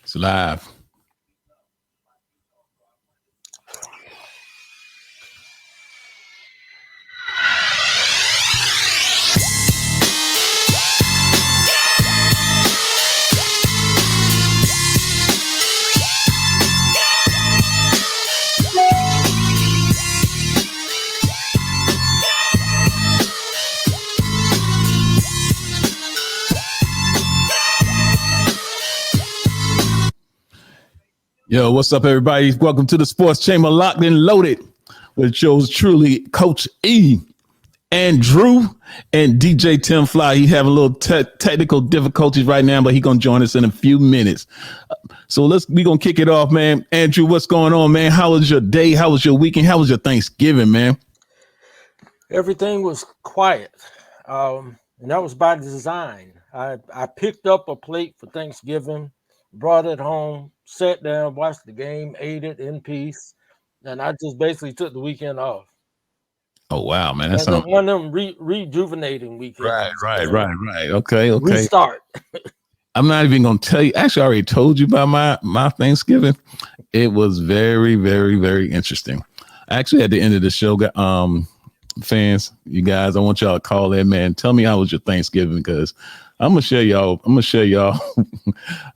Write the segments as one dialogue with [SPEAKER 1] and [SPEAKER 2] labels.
[SPEAKER 1] It's live. Yo, what's up, everybody? Welcome to the Sports Chamber, locked and loaded, with yours truly, Coach E, Andrew, and DJ Tim Fly. He having a little technical difficulties right now, but he gonna join us in a few minutes. So we gonna kick it off, man. Andrew, what's going on, man? How was your day? How was your weekend? How was your Thanksgiving, man?
[SPEAKER 2] Everything was quiet, and that was by design. I picked up a plate for Thanksgiving, brought it home, sat down, watched the game, ate it in peace, and I just basically took the weekend off.
[SPEAKER 1] Oh wow, man,
[SPEAKER 2] that's one of them rejuvenating weekends.
[SPEAKER 1] Right. Okay.
[SPEAKER 2] Restart.
[SPEAKER 1] I'm not even gonna tell you. Actually, I already told you about my Thanksgiving. It was very, very, very interesting. Actually, at the end of the show, fans, you guys, I want y'all to call in, man. Tell me how was your Thanksgiving, because I'm gonna share y'all.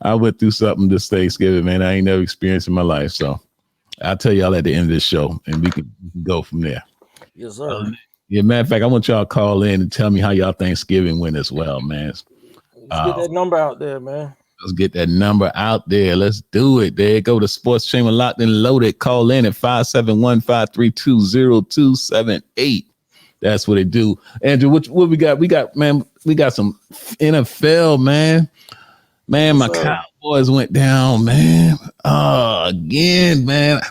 [SPEAKER 1] I went through something this Thanksgiving, man. I ain't never experienced in my life. So I'll tell y'all at the end of this show, and we can go from there.
[SPEAKER 2] Yes, sir.
[SPEAKER 1] Yeah, matter of fact, I want y'all to call in and tell me how y'all Thanksgiving went as well, man.
[SPEAKER 2] Let's get that number out there, man.
[SPEAKER 1] Let's get that number out there. Let's do it. There you go. The Sports Chamber, locked and loaded. Call in at 571-532-0278. That's what it do. Andrew, what we got? We got some NFL, man. Man, my Cowboys went down, man. Again, man.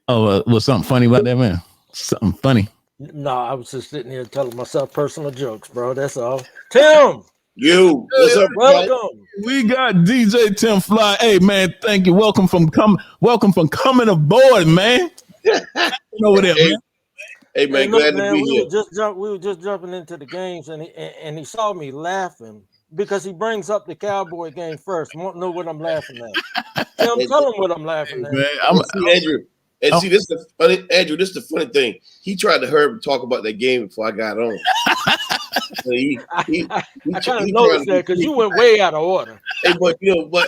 [SPEAKER 1] Oh, was something funny about that, man? Something funny.
[SPEAKER 2] No, I was just sitting here telling myself personal jokes, bro. That's all. Tim!
[SPEAKER 3] What's up,
[SPEAKER 2] welcome.
[SPEAKER 1] We got DJ Tim Fly. Hey, man, thank you. Welcome from coming aboard, man. Over there, man.
[SPEAKER 3] Hey, man, glad to be here.
[SPEAKER 2] We were just jumping into the games, and he saw me laughing because he brings up the Cowboy game first. I want to know what I'm laughing at. Tim, tell him what I'm laughing at.
[SPEAKER 3] Man, Andrew. And see, this is the funny, Andrew. This is the funny thing. He tried to hurry up and talk about that game before I got on. So
[SPEAKER 2] I kind of noticed that because you went way out of order.
[SPEAKER 3] Hey, but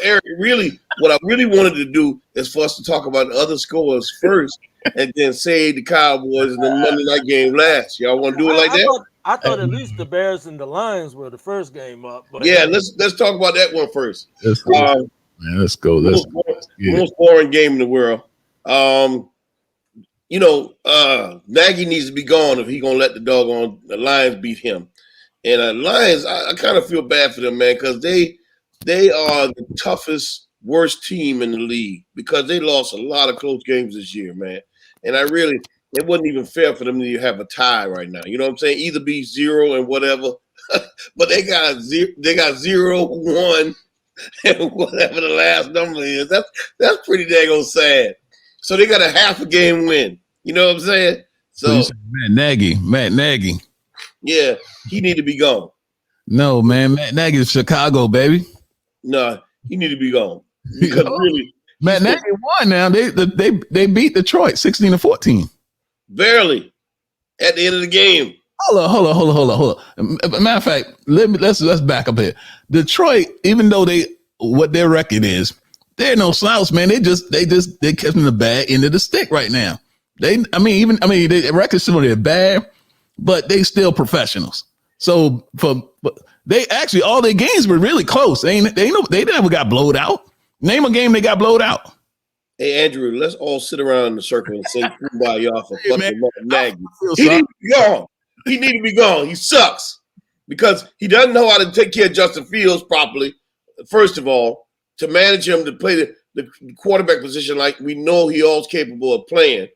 [SPEAKER 3] Eric, really, what I really wanted to do is for us to talk about the other scores first, and then say the Cowboys and the Monday night game last. Y'all want to do it like that?
[SPEAKER 2] I thought at least the Bears and the Lions were the first game up. But
[SPEAKER 3] yeah, let's talk about that one first.
[SPEAKER 1] Let's go.
[SPEAKER 3] Most boring game in the world. Nagy needs to be gone if he's gonna let the Lions beat him. And Lions, I kind of feel bad for them, man, because they are the toughest, worst team in the league because they lost a lot of close games this year, man. And it wasn't even fair for them to have a tie right now. You know what I'm saying? Either be 0 and whatever, but they got 0-1 and whatever the last number is. That's pretty daggone sad. So they got a half a game win. You know what I'm saying? So
[SPEAKER 1] Matt Nagy.
[SPEAKER 3] Yeah, he need to be gone.
[SPEAKER 1] No, man, Matt Nagy is Chicago, baby.
[SPEAKER 3] No, he need to be gone. Because really,
[SPEAKER 1] Matt Nagy won now. They beat Detroit 16-14.
[SPEAKER 3] Barely. At the end of the game.
[SPEAKER 1] Hold on. Matter of fact, let's back up here. Detroit, even though what their record is, they're no slouch, man. They kept in the bad end of the stick right now. Their record still they're bad, but they still professionals. So they actually all their games were really close. They never got blowed out. Name a game they got blowed out.
[SPEAKER 3] Hey Andrew, let's all sit around in the circle and say kumbaya for fucking Nagy. He need to be gone. He need to be gone. He sucks because he doesn't know how to take care of Justin Fields properly. First of all, to manage him to play the quarterback position like we know he all's capable of playing.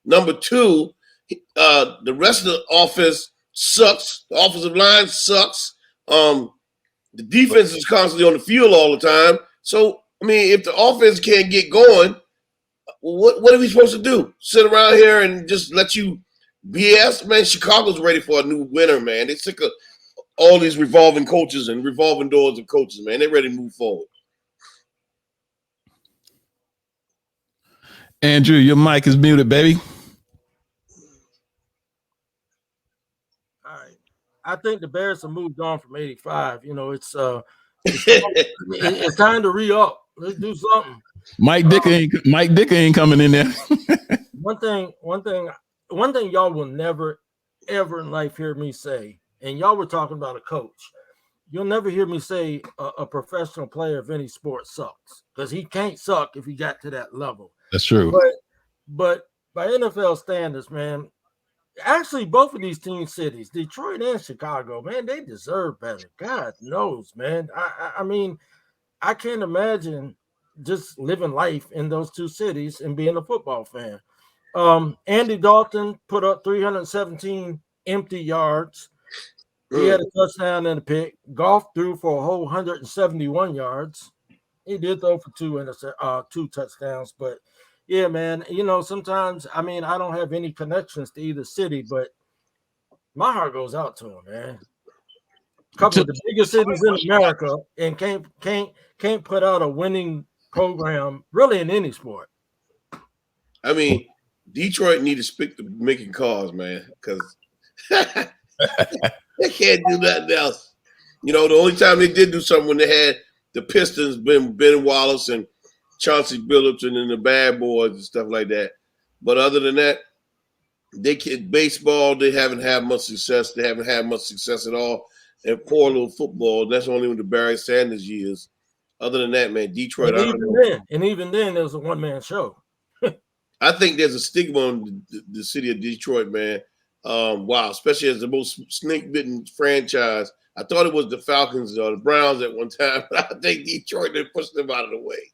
[SPEAKER 3] Number two, the rest of the offense sucks. The offensive line sucks. The defense is constantly on the field all the time. So, if the offense can't get going, what are we supposed to do? Sit around here and just let you BS? Man, Chicago's ready for a new winner, man. They're sick of all these revolving coaches and revolving doors of coaches, man. They're ready to move forward.
[SPEAKER 1] Andrew, your mic is muted, baby.
[SPEAKER 2] All right. I think the Bears have moved on from 85. You know, it's time to re-up. Let's do something.
[SPEAKER 1] Mike Dicker ain't coming in there.
[SPEAKER 2] One thing y'all will never, ever in life hear me say, and y'all were talking about a coach. You'll never hear me say a professional player of any sport sucks, because he can't suck if he got to that level.
[SPEAKER 1] That's true.
[SPEAKER 2] But by NFL standards, man, actually both of these team cities, Detroit and Chicago, man, they deserve better. God knows, man. I mean, I can't imagine just living life in those two cities and being a football fan. Andy Dalton put up 317 empty yards. He had a touchdown and a pick. Goff threw for a whole 171 yards. He did throw for two touchdowns. But, yeah, man, you know, sometimes, I mean, I don't have any connections to either city, but my heart goes out to him, man. A couple of the biggest cities in America and can't put out a winning program really in any sport.
[SPEAKER 3] I mean, Detroit need to stick to making calls, man, because they can't do nothing else. You know, the only time they did do something when they had the Pistons, Ben Wallace and Chauncey Billups and then the Bad Boys and stuff like that. But other than that, baseball, they haven't had much success. They haven't had much success at all. And poor little football, that's only with the Barry Sanders years. Other than that, man, Detroit.
[SPEAKER 2] And even then, there was a one-man show.
[SPEAKER 3] I think there's a stigma on the city of Detroit, man. Wow, especially as the most snake-bitten franchise. I thought it was the Falcons or the Browns at one time, but I think Detroit, they pushed them out of the way.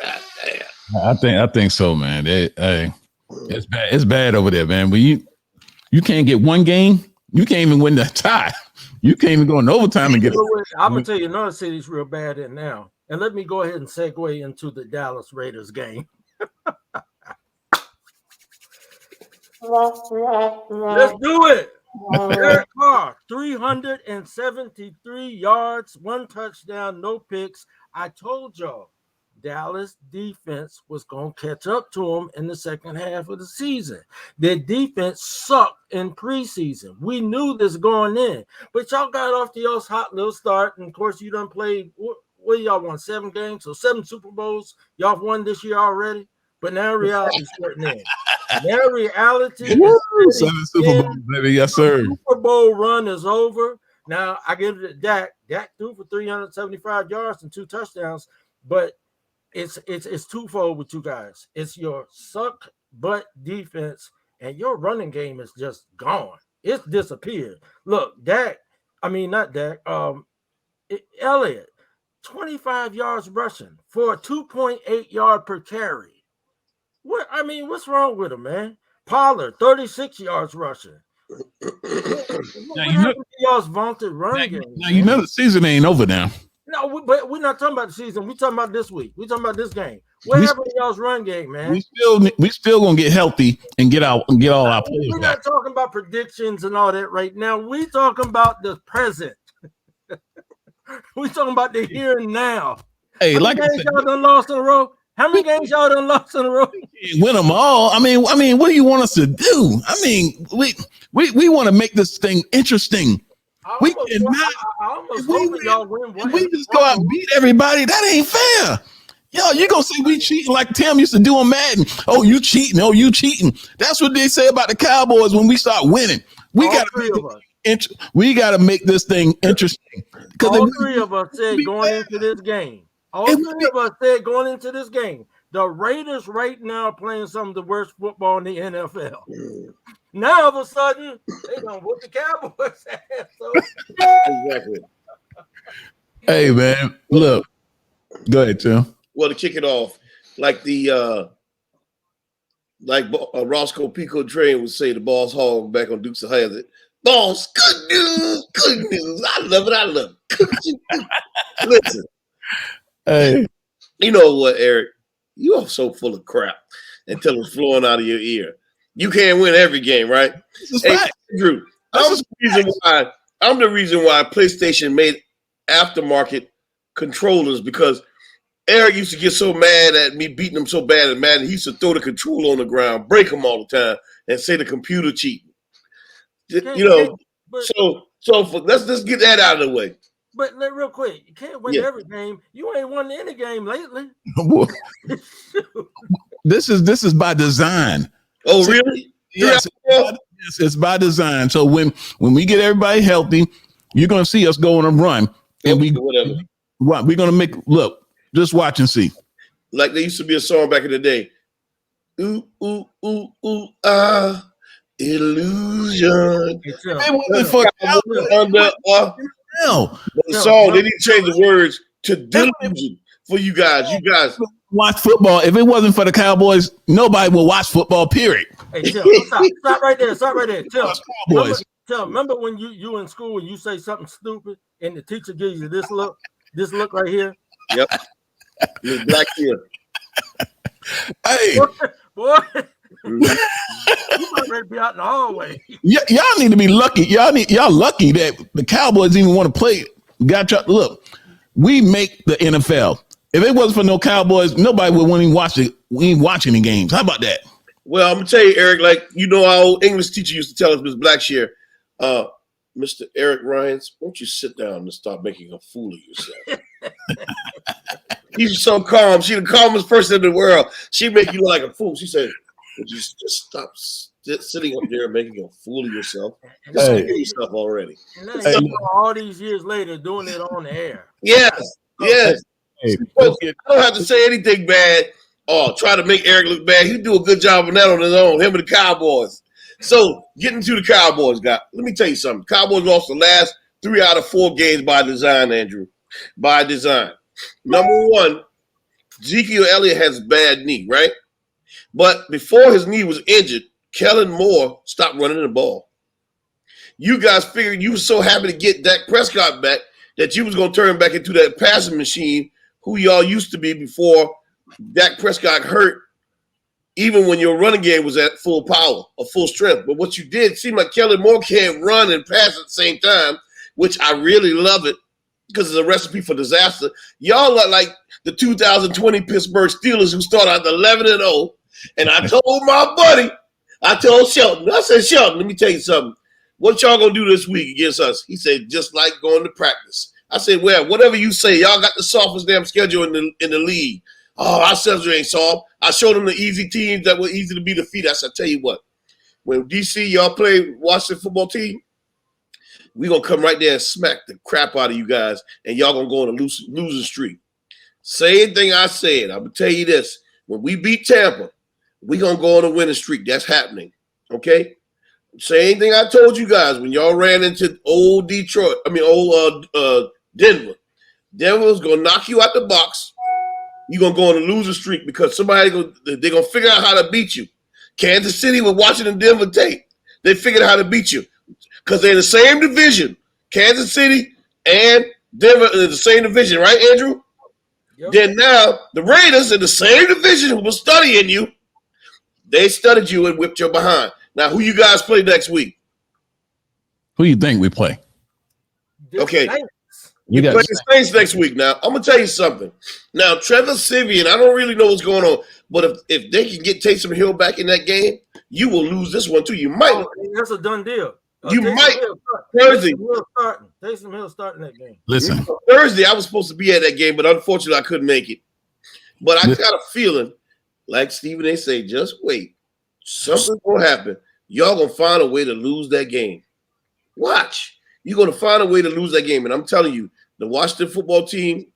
[SPEAKER 3] God damn.
[SPEAKER 1] I think so, man. It's bad. It's bad over there, man. When you can't get one game, you can't even win the tie. You can't even go in overtime and get it.
[SPEAKER 2] I'm gonna tell you another city's real bad in now. And let me go ahead and segue into the Dallas Raiders game. Let's do it. Derek Carr, 373 yards, 1 touchdown, no picks. I told y'all Dallas defense was going to catch up to them in the second half of the season. Their defense sucked in preseason. We knew this going in, but y'all got off to y'all's hot little start. And of course, you done played, what y'all won, 7 games? So 7 Super Bowls. Y'all won this year already, but now reality is starting in. Now reality is
[SPEAKER 1] 7 Super Bowls, baby. Yes, sir.
[SPEAKER 2] Super Bowl run is over. Now I give it to Dak. Dak threw for 375 yards and 2 touchdowns, but it's twofold with you guys. It's your suck butt defense, and your running game is just gone. It's disappeared. Look, Elliott, 25 yards rushing for a 2.8 yard per carry. What's wrong with him, man? Pollard, 36 yards rushing. What happened to y'all's vaunted run game?
[SPEAKER 1] Now you know the season ain't over now.
[SPEAKER 2] No, but we're not talking about the season. We're talking about this week. We're talking about this game. What happened to y'all's run game, man?
[SPEAKER 1] We still gonna get healthy and get all our players.
[SPEAKER 2] We're not talking about predictions and all that right now. We're talking about the present. We're talking about the here and now.
[SPEAKER 1] Hey,
[SPEAKER 2] how many games y'all done lost in a row? How many games y'all done lost in a row?
[SPEAKER 1] Win them all. I mean, what do you want us to do? I mean, we want to make this thing interesting. We cannot. We just go out and beat everybody. That ain't fair. Yo, you gonna say we cheating like Tim used to do on Madden? Oh, you cheating? Oh, you cheating? That's what they say about the Cowboys when we start winning. We gotta make this thing interesting.
[SPEAKER 2] All three of us said going into this game. All three of us said going into this game. The Raiders right now are playing some of the worst football in the NFL. Now all of a sudden they gonna whoop the Cowboys ass.
[SPEAKER 3] Exactly.
[SPEAKER 1] Hey man, look. Go ahead, Tim.
[SPEAKER 3] Well, to kick it off, like Roscoe Pico Train would say, the boss hog back on Dukes of Hazzard. Boss, good news, good news. I love it. Listen,
[SPEAKER 1] hey,
[SPEAKER 3] you know what, Eric? You are so full of crap until it's flowing out of your ear. You can't win every game, right? Hey, Drew, I'm the reason why PlayStation made aftermarket controllers, because Eric used to get so mad at me beating him so bad at Madden, he used to throw the controller on the ground, break them all the time, and say the computer cheating. Let's just get that out of the way.
[SPEAKER 2] But real quick, you can't win every game. You ain't won any game lately.
[SPEAKER 1] This is by design.
[SPEAKER 3] Oh, really?
[SPEAKER 1] Yes, it's by design. So when we get everybody healthy, you're gonna see us go on a run, and we're gonna make just watch and see.
[SPEAKER 3] Like there used to be a song back in the day. Ooh, ooh, ooh, ooh, illusion.
[SPEAKER 1] It wasn't for
[SPEAKER 3] the song. They didn't change the words to delusion for you guys. You guys
[SPEAKER 1] watch football. If it wasn't for the Cowboys, nobody will watch football. Period.
[SPEAKER 2] Hey, stop right there. Stop right there. Remember when you in school and you say something stupid and the teacher gives you this look right here?
[SPEAKER 3] Yep. You're black here.
[SPEAKER 1] Hey,
[SPEAKER 2] boy. You might ready to be out in the hallway.
[SPEAKER 1] Y'all need to be lucky. Y'all lucky that the Cowboys even want to play. Look, we make the NFL. If it wasn't for no Cowboys, nobody would want to watch it. We ain't watching any games. How about that?
[SPEAKER 3] Well, I'm gonna tell you, Eric. Like our old English teacher used to tell us, Miss Blackshear, Mr. Eric Ryans, won't you sit down and stop making a fool of yourself? He's so calm. She's the calmest person in the world. She make you look like a fool. She said, would you just stop sitting up there and making a fool of yourself? Just look at yourself already.
[SPEAKER 2] And all these years later, doing it on the air.
[SPEAKER 3] Yes. Hey, I don't have to say anything bad or try to make Eric look bad. He do a good job of that on his own, him and the Cowboys. So, getting to the Cowboys, guy. Let me tell you something. Cowboys lost the last 3 out of 4 games by design, Andrew. By design. Number one, Ezekiel Elliott has a bad knee, right? But before his knee was injured, Kellen Moore stopped running the ball. You guys figured you were so happy to get Dak Prescott back that you was going to turn back into that passing machine who y'all used to be before Dak Prescott hurt, even when your running game was at full power or full strength. But what you did seemed like Kellen Moore can't run and pass at the same time, which I really love it because it's a recipe for disaster. Y'all are like the 2020 Pittsburgh Steelers who started out 11-0. And I told my buddy, I told Shelton, I said, Shelton, let me tell you something. What y'all gonna do this week against us? He said, just like going to practice. I said, well, whatever you say, y'all got the softest damn schedule in the league. Oh, our schedule ain't soft. I showed them the easy teams that were easy to be defeated. I said, tell you what, when DC y'all play Washington football team, we gonna come right there and smack the crap out of you guys, and y'all gonna go on a losing streak. Same thing I said. I'm gonna tell you this: when we beat Tampa, we gonna go on a winning streak. That's happening. Okay. Same thing I told you guys when y'all ran into old Denver. Denver's gonna knock you out the box. You're gonna go on a losing streak because they're gonna figure out how to beat you. Kansas City with Washington Denver tape. They figured out how to beat you. Because they're in the same division. Kansas City and Denver are in the same division, right, Andrew? Yep. Then now the Raiders in the same division who were studying you, they studied you and whipped your behind. Now, who you guys play next week?
[SPEAKER 1] Who you think we play?
[SPEAKER 3] Okay. You play the Saints next week. Now, I'm going to tell you something. Now, Trevor Siemian, I don't really know what's going on, but if they can get Taysom Hill back in that game, you will lose this one too. You might.
[SPEAKER 2] That's a done deal.
[SPEAKER 3] Thursday.
[SPEAKER 2] Taysom Hill starting that game.
[SPEAKER 1] Listen,
[SPEAKER 3] Thursday I was supposed to be at that game, but unfortunately I couldn't make it. But I got a feeling, like Stephen A. say, just wait. Something's gonna happen. Y'all gonna find a way to lose that game. Watch. You're gonna find a way to lose that game. And I'm telling you, the Washington football team,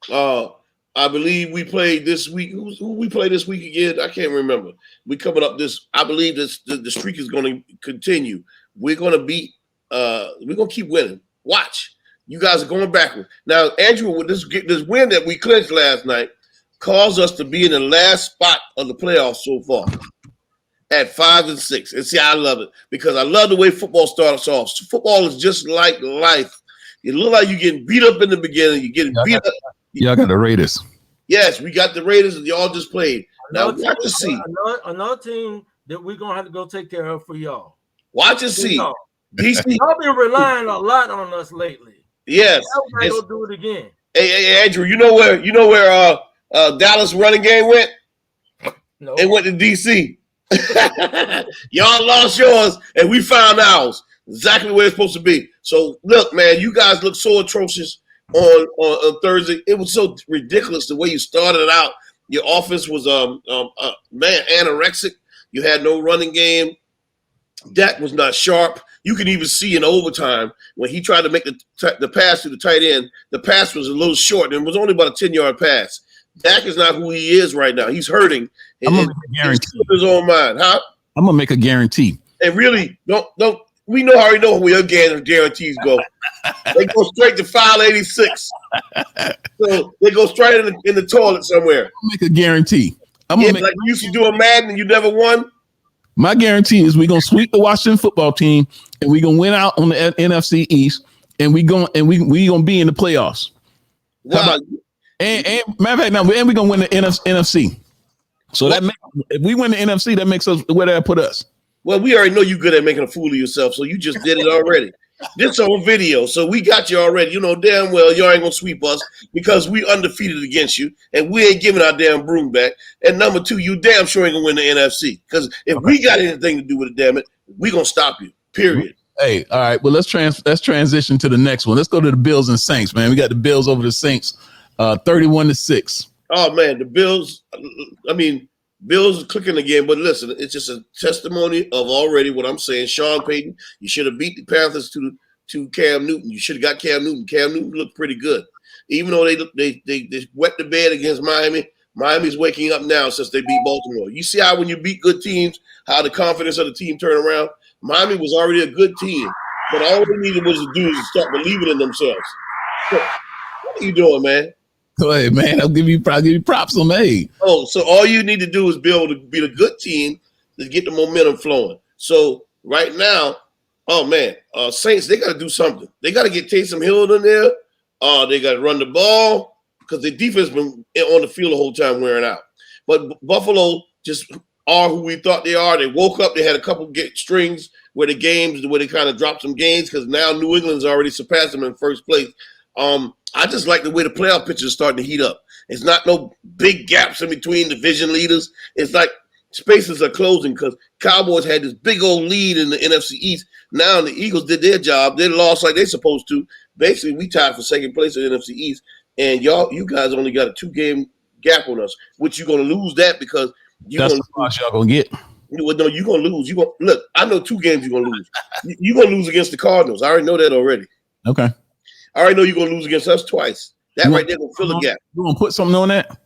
[SPEAKER 3] I believe we played this week. Who we play this week again? I can't remember. We coming up this. I believe the streak is going to continue. We're going to beat. We're going to keep winning. Watch. You guys are going backward. Now, Andrew, with this win that we clinched last night, caused us to be in the last spot of the playoffs so far at 5-6. And see, I love it because I love the way football starts off. Football is just like life. It look like you're getting beat up in the beginning. You're getting beat up.
[SPEAKER 1] Y'all got the Raiders.
[SPEAKER 3] Yes, we got the Raiders, and y'all just played. Now, watch and see.
[SPEAKER 2] Another team that we're going to have to go take care of for y'all.
[SPEAKER 3] Watch and see.
[SPEAKER 2] DC. Y'all been relying a lot on us lately.
[SPEAKER 3] Yes.
[SPEAKER 2] Everybody go do it again.
[SPEAKER 3] Hey, Andrew, you know where Dallas running game went?
[SPEAKER 2] No.
[SPEAKER 3] It went to DC. Y'all lost yours, and we found ours. Exactly where it's supposed to be. So look, man, you guys look so atrocious on Thursday. It was so ridiculous the way you started out. Your offense was man, anorexic. You had no running game. Dak was not sharp. You can even see in overtime when he tried to make the pass to the tight end, the pass was a little short, and it was only about a 10-yard pass. Dak is not who he is right now. He's hurting.
[SPEAKER 1] I'm gonna make a guarantee.
[SPEAKER 3] His own mind, huh?
[SPEAKER 1] I'm gonna make a guarantee.
[SPEAKER 3] And really, don't. We already know where your guarantees go. They go straight to file 86. So they go straight in the toilet somewhere.
[SPEAKER 1] I'll make a guarantee.
[SPEAKER 3] Like you used to do a Madden and you never won.
[SPEAKER 1] My guarantee is we're gonna sweep the Washington football team and we're gonna win out on the NFC East and we gonna be in the playoffs.
[SPEAKER 3] Wow.
[SPEAKER 1] And matter of fact, now we're gonna win the NFC. So if we win the NFC, that makes us where that put us.
[SPEAKER 3] Well, we already know you're good at making a fool of yourself, so you just did it already. This on video, so we got you already. You know damn well y'all ain't gonna sweep us because we undefeated against you, and we ain't giving our damn broom back. And number two, you damn sure ain't gonna win the NFC because if we got anything to do with it, damn it, we gonna stop you. Period.
[SPEAKER 1] Hey, all right. Well, let's transition to the next one. Let's go to the Bills and Saints, man. We got the Bills over the Saints, 31-6.
[SPEAKER 3] Oh man, the Bills. I mean, Bills are clicking again, but listen, it's just a testimony of already what I'm saying. Sean Payton, you should have beat the Panthers to Cam Newton. You should have got Cam Newton. Cam Newton looked pretty good, even though they wet the bed against Miami. Miami's waking up now since they beat Baltimore. You see how when you beat good teams, how the confidence of the team turn around. Miami was already a good team, but all they needed was to do is start believing in themselves. So, what are you doing, man?
[SPEAKER 1] Go ahead, man. I'll give you props on me.
[SPEAKER 3] Oh, so all you need to do is be able to be the good team to get the momentum flowing. So right now, oh man, Saints, they got to do something. They got to get Taysom Hill in there. They got to run the ball because the defense been on the field the whole time wearing out. But Buffalo just are who we thought they are. They woke up. They had a couple strings where they kind of dropped some games because now New England's already surpassed them in first place. I just like the way the playoff picture is starting to heat up. It's not no big gaps in between division leaders. It's like spaces are closing because Cowboys had this big old lead in the NFC East. Now the Eagles did their job. They lost like they're supposed to. Basically, we tied for second place in the NFC East, and you guys only got a 2-game gap on us, which you're going to lose that because
[SPEAKER 1] that's the loss y'all going to get.
[SPEAKER 3] No, you're going to lose. Look, I know 2 games you're going to lose. You're going to lose against the Cardinals. I already know that already.
[SPEAKER 1] Okay.
[SPEAKER 3] I already know you're going to lose against us twice. That right there going to fill the gap.
[SPEAKER 1] You want to put something on that?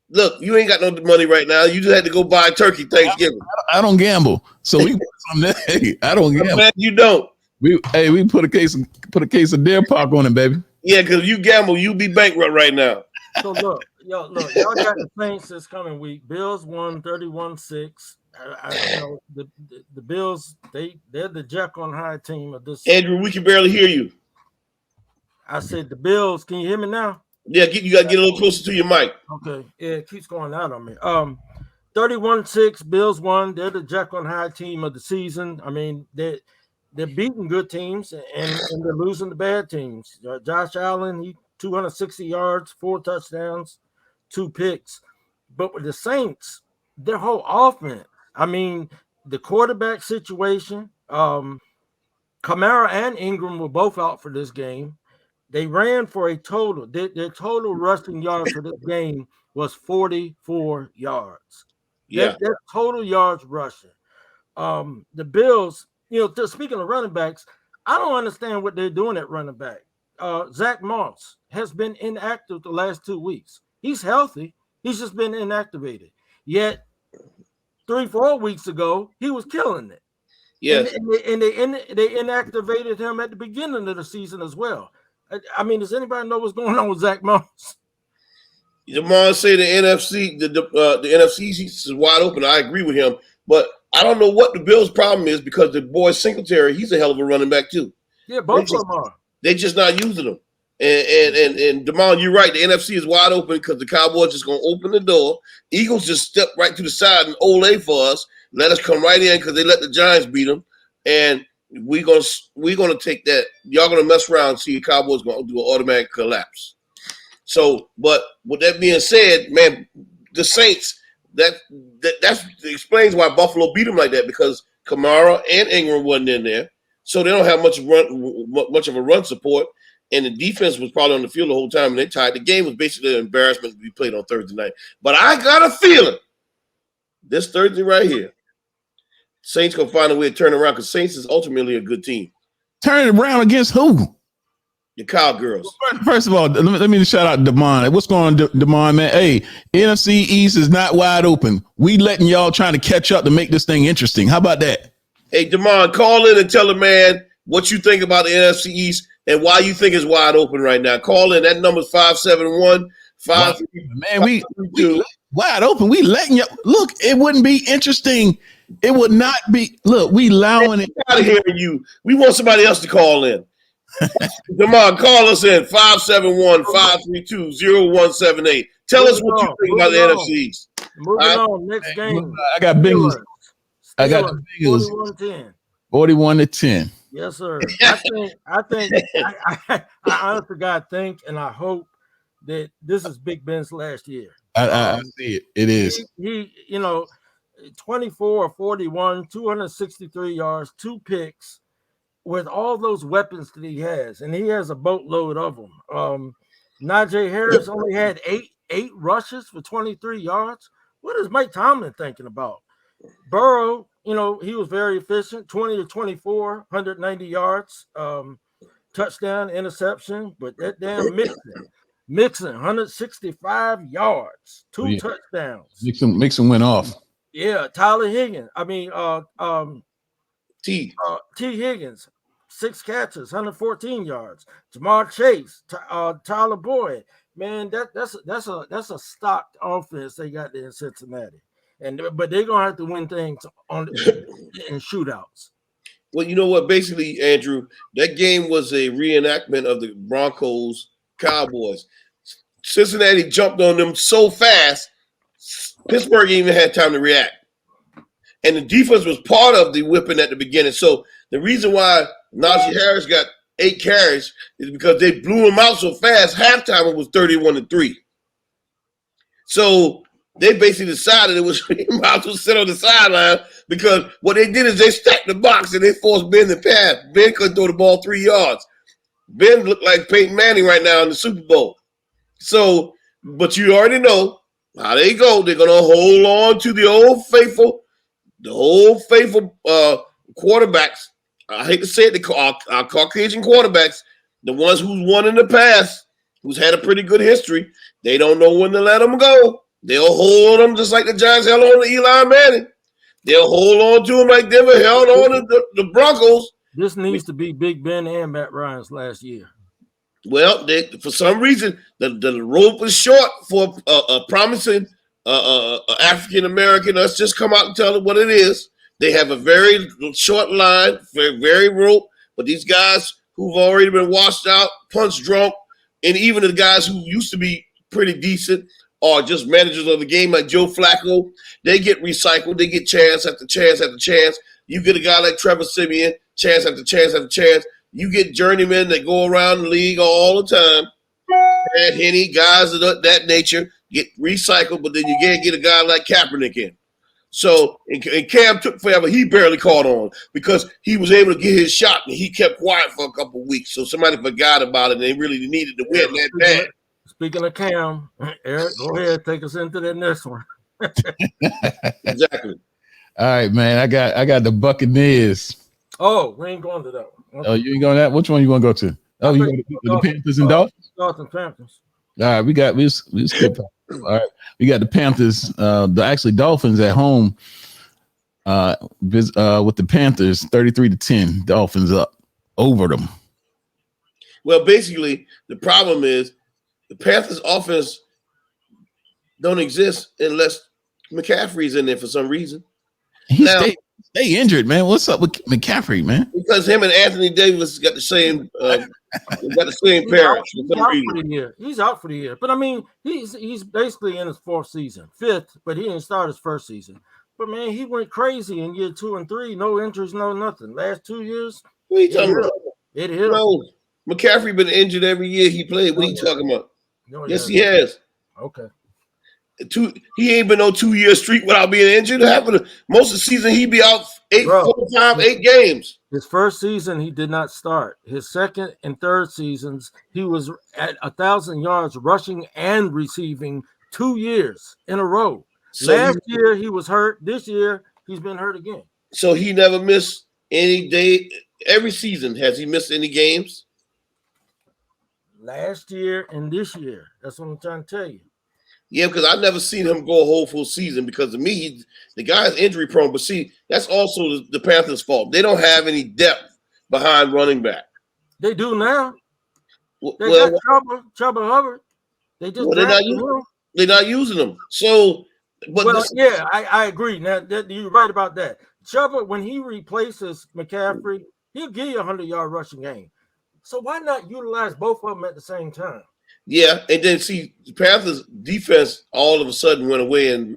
[SPEAKER 3] Look, you ain't got no money right now. You just had to go buy a turkey Thanksgiving.
[SPEAKER 1] I don't gamble. So we put something there. Hey, I don't gamble.
[SPEAKER 3] Man, you don't.
[SPEAKER 1] We put a case of Deer Park on it, baby.
[SPEAKER 3] Yeah, because if you gamble, you be bankrupt right now.
[SPEAKER 2] So look, y'all got the Saints this coming week. Bills won 31-6. The Bills, they're the Jack on high team of this.
[SPEAKER 3] Andrew, we can barely hear you.
[SPEAKER 2] I said the Bills. Can you hear me now?
[SPEAKER 3] Yeah, you got to get a little closer to your mic.
[SPEAKER 2] Okay. Yeah, it keeps going out on me. 31-6, Bills won. They're the Jack on high team of the season. I mean, they're beating good teams and they're losing the bad teams. Josh Allen, he 260 yards, 4 touchdowns, 2 picks. But with the Saints, their whole offense, I mean, the quarterback situation, Kamara and Ingram were both out for this game. They ran for a total. Their total rushing yards for this game was 44 yards.
[SPEAKER 3] Yeah.
[SPEAKER 2] Their total yards rushing. The Bills, speaking of running backs, I don't understand what they're doing at running back. Zach Moss has been inactive the last 2 weeks. He's healthy. He's just been inactivated. Yet 3-4 weeks ago, he was killing it.
[SPEAKER 3] Yes.
[SPEAKER 2] And they inactivated him at the beginning of the season as well. I mean, does anybody know what's going on with Zach Moss?
[SPEAKER 3] Jamon say the NFC, the NFC East is wide open. I agree with him, but I don't know what the Bills' problem is because the boy Singletary, he's a hell of a running back too.
[SPEAKER 2] Yeah, both of them are.
[SPEAKER 3] They just not using him. And Damon, you're right. The NFC is wide open because the Cowboys just gonna open the door. Eagles just step right to the side and ole for us. Let us come right in because they let the Giants beat them, and we're gonna take that. Y'all gonna mess around and see the Cowboys gonna do an automatic collapse. So, but with that being said, man, the Saints, that explains why Buffalo beat them like that, because Kamara and Ingram wasn't in there, so they don't have much of a run support, and the defense was probably on the field the whole time, and they tied. The game was basically an embarrassment to be played on Thursday night. But I got a feeling this Thursday right here, Saints gonna find a way to turn around, because Saints is ultimately a good team.
[SPEAKER 1] Turn it around against who?
[SPEAKER 3] The Cowgirls.
[SPEAKER 1] First of all, let me shout out Damon. What's going on, Damon, man? Hey, NFC East is not wide open. We letting y'all trying to catch up to make this thing interesting. How about that?
[SPEAKER 3] Hey, Damon, call in and tell the man what you think about the NFC East and why you think it's wide open right now. Call in. That number's 571-532.
[SPEAKER 1] Man, we wide open. We letting you look. It wouldn't be interesting. It would not be. Look, we allowing it.
[SPEAKER 3] Out of hearing you. We want somebody else to call in. Damon, call us in 571-532-0178. Tell us what you think about the NFC East.
[SPEAKER 2] Moving on, next game.
[SPEAKER 1] I got Bengals. I got the Bengals. 41-10.
[SPEAKER 2] Yes, sir. I honestly God think and I hope that this is Big Ben's last year.
[SPEAKER 1] I see it. It is.
[SPEAKER 2] He 24 41, 263 yards, 2 picks, with all those weapons that he has, and he has a boatload of them. Najee Harris only had eight rushes for 23 yards. What is Mike Tomlin thinking about? Burrow, he was very efficient, 20 to 24, 190 yards, touchdown, interception, but that damn Mixon, 165 yards, 2 touchdowns.
[SPEAKER 1] Mixon went off.
[SPEAKER 2] Yeah, Tyler Higgins. T. Higgins, 6 catches, 114 yards. Jamar Chase, Tyler Boyd. Man, that's a stocked offense they got there in Cincinnati. But they're gonna have to win things in shootouts.
[SPEAKER 3] Well, you know what? Basically, Andrew, that game was a reenactment of the Broncos Cowboys. Cincinnati jumped on them so fast, Pittsburgh even had time to react. And the defense was part of the whipping at the beginning. So the reason why Najee Harris got 8 carries is because they blew him out so fast. Halftime it was 31-3. So they basically decided it was about to sit on the sideline, because what they did is they stacked the box and they forced Ben to pass. Ben couldn't throw the ball 3 yards. Ben looked like Peyton Manning right now in the Super Bowl. So, but you already know how they go. They're going to hold on to the old faithful quarterbacks. I hate to say it, our Caucasian quarterbacks, the ones who's won in the past, who's had a pretty good history. They don't know when to let them go. They'll hold on them just like the Giants held on to Eli Manning. They'll hold on to him like Denver held on to the Broncos.
[SPEAKER 2] This needs to be Big Ben and Matt Ryan's last year.
[SPEAKER 3] Well, for some reason, the rope is short for a promising African-American. Let's just come out and tell them what it is. They have a very short line, very rope, but these guys who've already been washed out, punch drunk, and even the guys who used to be pretty decent are just managers of the game, like Joe Flacco. They get recycled. They get chance after chance after chance. You get a guy like Trevor Siemian, chance after chance after chance. You get journeymen that go around the league all the time. And Henny, guys of that nature get recycled, but then you can't get a guy like Kaepernick in. So, and Cam took forever. He barely caught on because he was able to get his shot, and he kept quiet for a couple of weeks. So somebody forgot about it, and they really needed to win that bad.
[SPEAKER 2] Speaking of Cam, Eric, go ahead, take us into the next one.
[SPEAKER 3] Exactly.
[SPEAKER 1] All right, man. I got the Buccaneers.
[SPEAKER 2] Oh, we ain't going to that one.
[SPEAKER 1] Oh, you ain't going to that? Which one you want to go to? Oh, you going to the Panthers and Dolphins?
[SPEAKER 2] Dolphins, Panthers.
[SPEAKER 1] All right, we skip. All right, we got the Panthers. Actually Dolphins at home. With the Panthers, 33-10. Dolphins up over them.
[SPEAKER 3] Well, basically, the problem is the Panthers' offense don't exist unless McCaffrey's in there for some reason.
[SPEAKER 1] They injured, man. What's up with McCaffrey, man?
[SPEAKER 3] Because him and Anthony Davis got the same parents.
[SPEAKER 2] He's out for the year. But I mean, he's basically in his 4th season, 5th, but he didn't start his 1st season. But man, he went crazy in year 2 and 3. No injuries, no nothing. Last 2 years,
[SPEAKER 3] what are you talking about?
[SPEAKER 2] It hit him.
[SPEAKER 3] No, McCaffrey been injured every year he played. What are you talking about?
[SPEAKER 2] No,
[SPEAKER 3] Yes, he has.
[SPEAKER 2] Okay.
[SPEAKER 3] He ain't been no 2-year streak without being injured. Most of the season he be out 8 games.
[SPEAKER 2] His first season he did not start. His second and third seasons he was at 1,000 yards rushing and receiving 2 years in a row. So last year he was hurt. This year he's been hurt again.
[SPEAKER 3] So he never missed any day. Every season has he missed any games?
[SPEAKER 2] Last year and this year. That's what I'm trying to tell you.
[SPEAKER 3] Yeah, because I've never seen him go a whole full season because to me, the guy's injury prone. But see, that's also the Panthers' fault. They don't have any depth behind running back.
[SPEAKER 2] They do now. They got Chuba Hubbard. They just
[SPEAKER 3] they're not using them. So, but
[SPEAKER 2] I agree. Now you're right about that. Chuba, when he replaces McCaffrey, he'll give you a 100-yard rushing game. So why not utilize both of them at the same time?
[SPEAKER 3] Yeah, and then see the Panthers defense all of a sudden went away, and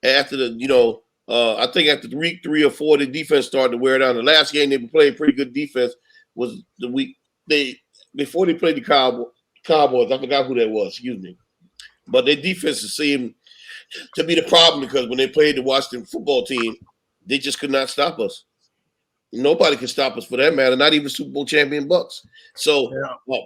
[SPEAKER 3] after the I think after week 3 or 4 the defense started to wear down. The last game they played pretty good defense was the week before they played the Cowboys. I forgot who that was. Excuse me, but their defense seemed to be the problem because when they played the Washington football team, they just could not stop us. Nobody can stop us for that matter, not even Super Bowl champion Bucks. So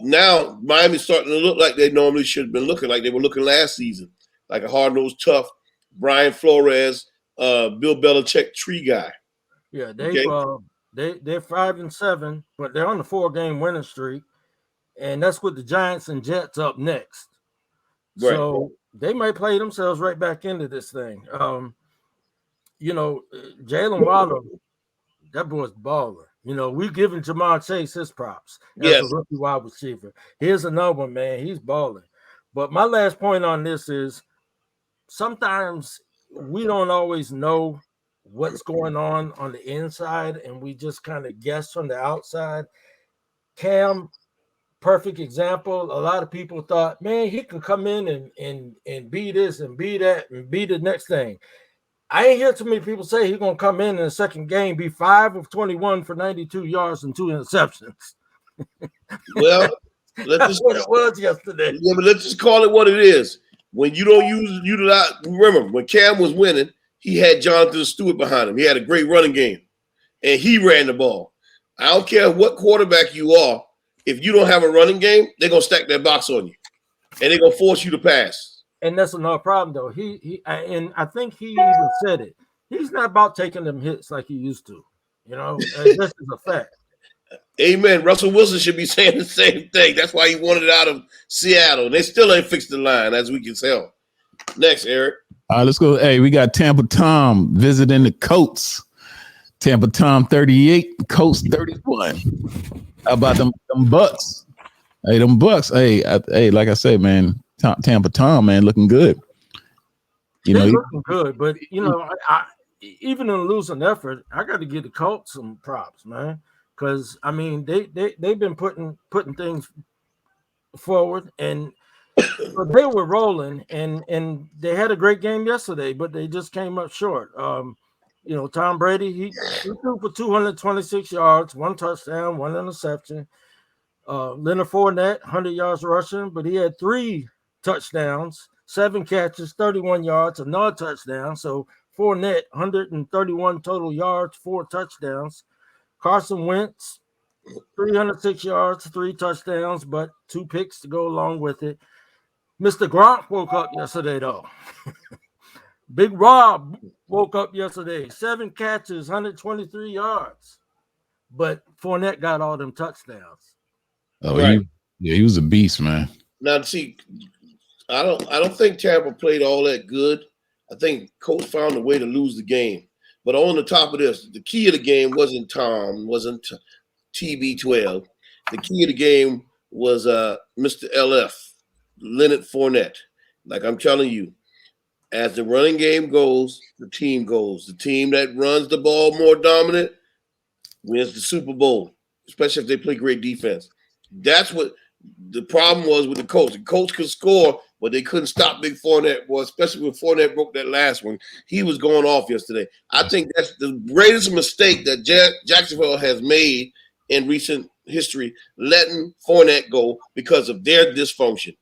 [SPEAKER 3] now Miami's starting to look like they normally should have been looking, like they were looking last season, like a hard-nosed, tough Brian Flores, Bill Belichick tree guy.
[SPEAKER 2] Yeah, they're 5-7, but they're on the 4-game winning streak, and that's with the Giants and Jets up next. Right. So they might play themselves right back into this thing. Jalen Waddle. That boy's baller. We've given Jamar Chase his props as a rookie wide receiver. Here's another one, man. He's balling. But my last point on this is sometimes we don't always know what's going on the inside, and we just kind of guess from the outside. Cam, perfect example. A lot of people thought, man, he can come in and be this and be that and be the next thing. I ain't hear too many people say he's going to come in the second game, be 5 of 21 for 92 yards and 2 interceptions.
[SPEAKER 3] Well,
[SPEAKER 2] that's what it was yesterday.
[SPEAKER 3] Yeah, but let's just call it what it is. When you don't utilize, remember, when Cam was winning, he had Jonathan Stewart behind him. He had a great running game, and he ran the ball. I don't care what quarterback you are. If you don't have a running game, they're going to stack that box on you, and they're going to force you to pass.
[SPEAKER 2] And that's another problem, though. And I think he even said it. He's not about taking them hits like he used to. This is a fact.
[SPEAKER 3] Amen. Russell Wilson should be saying the same thing. That's why he wanted out of Seattle. They still ain't fixed the line, as we can tell. Next, Eric.
[SPEAKER 1] All right, let's go. Hey, we got Tampa Tom visiting the Colts. Tampa Tom 38, Colts 31. How about them Bucks? Hey, them Bucks. Hey, like I said, man. Tampa Tom, man, looking good.
[SPEAKER 2] Looking good, but I even in a losing effort, I got to give the Colts some props, man, because I mean they've been putting things forward, and they were rolling, and they had a great game yesterday, but they just came up short. Tom Brady he threw for 226 yards, 1 touchdown, 1 interception. Leonard Fournette 100 yards rushing, but he had 3 touchdowns, 7 catches, 31 yards, another touchdown. So Fournette, 131 total yards, 4 touchdowns. Carson Wentz, 306 yards, 3 touchdowns, but 2 picks to go along with it. Mr. Gronk woke up yesterday, though. Big Rob woke up yesterday, 7 catches, 123 yards. But Fournette got all them touchdowns.
[SPEAKER 1] Oh, right. He was a beast, man.
[SPEAKER 3] Now, see, I don't think Tampa played all that good. I think Coach found a way to lose the game. But on the top of this, the key of the game wasn't Tom, wasn't TB12. The key of the game was Mr. LF, Leonard Fournette. Like I'm telling you, as the running game goes, the team goes. The team that runs the ball more dominant wins the Super Bowl, especially if they play great defense. That's what the problem was with the Colts. The Colts could score, but they couldn't stop Big Fournette. Well, especially when Fournette broke that last one. He was going off yesterday. I think that's the greatest mistake that Jacksonville has made in recent history, letting Fournette go because of their dysfunction.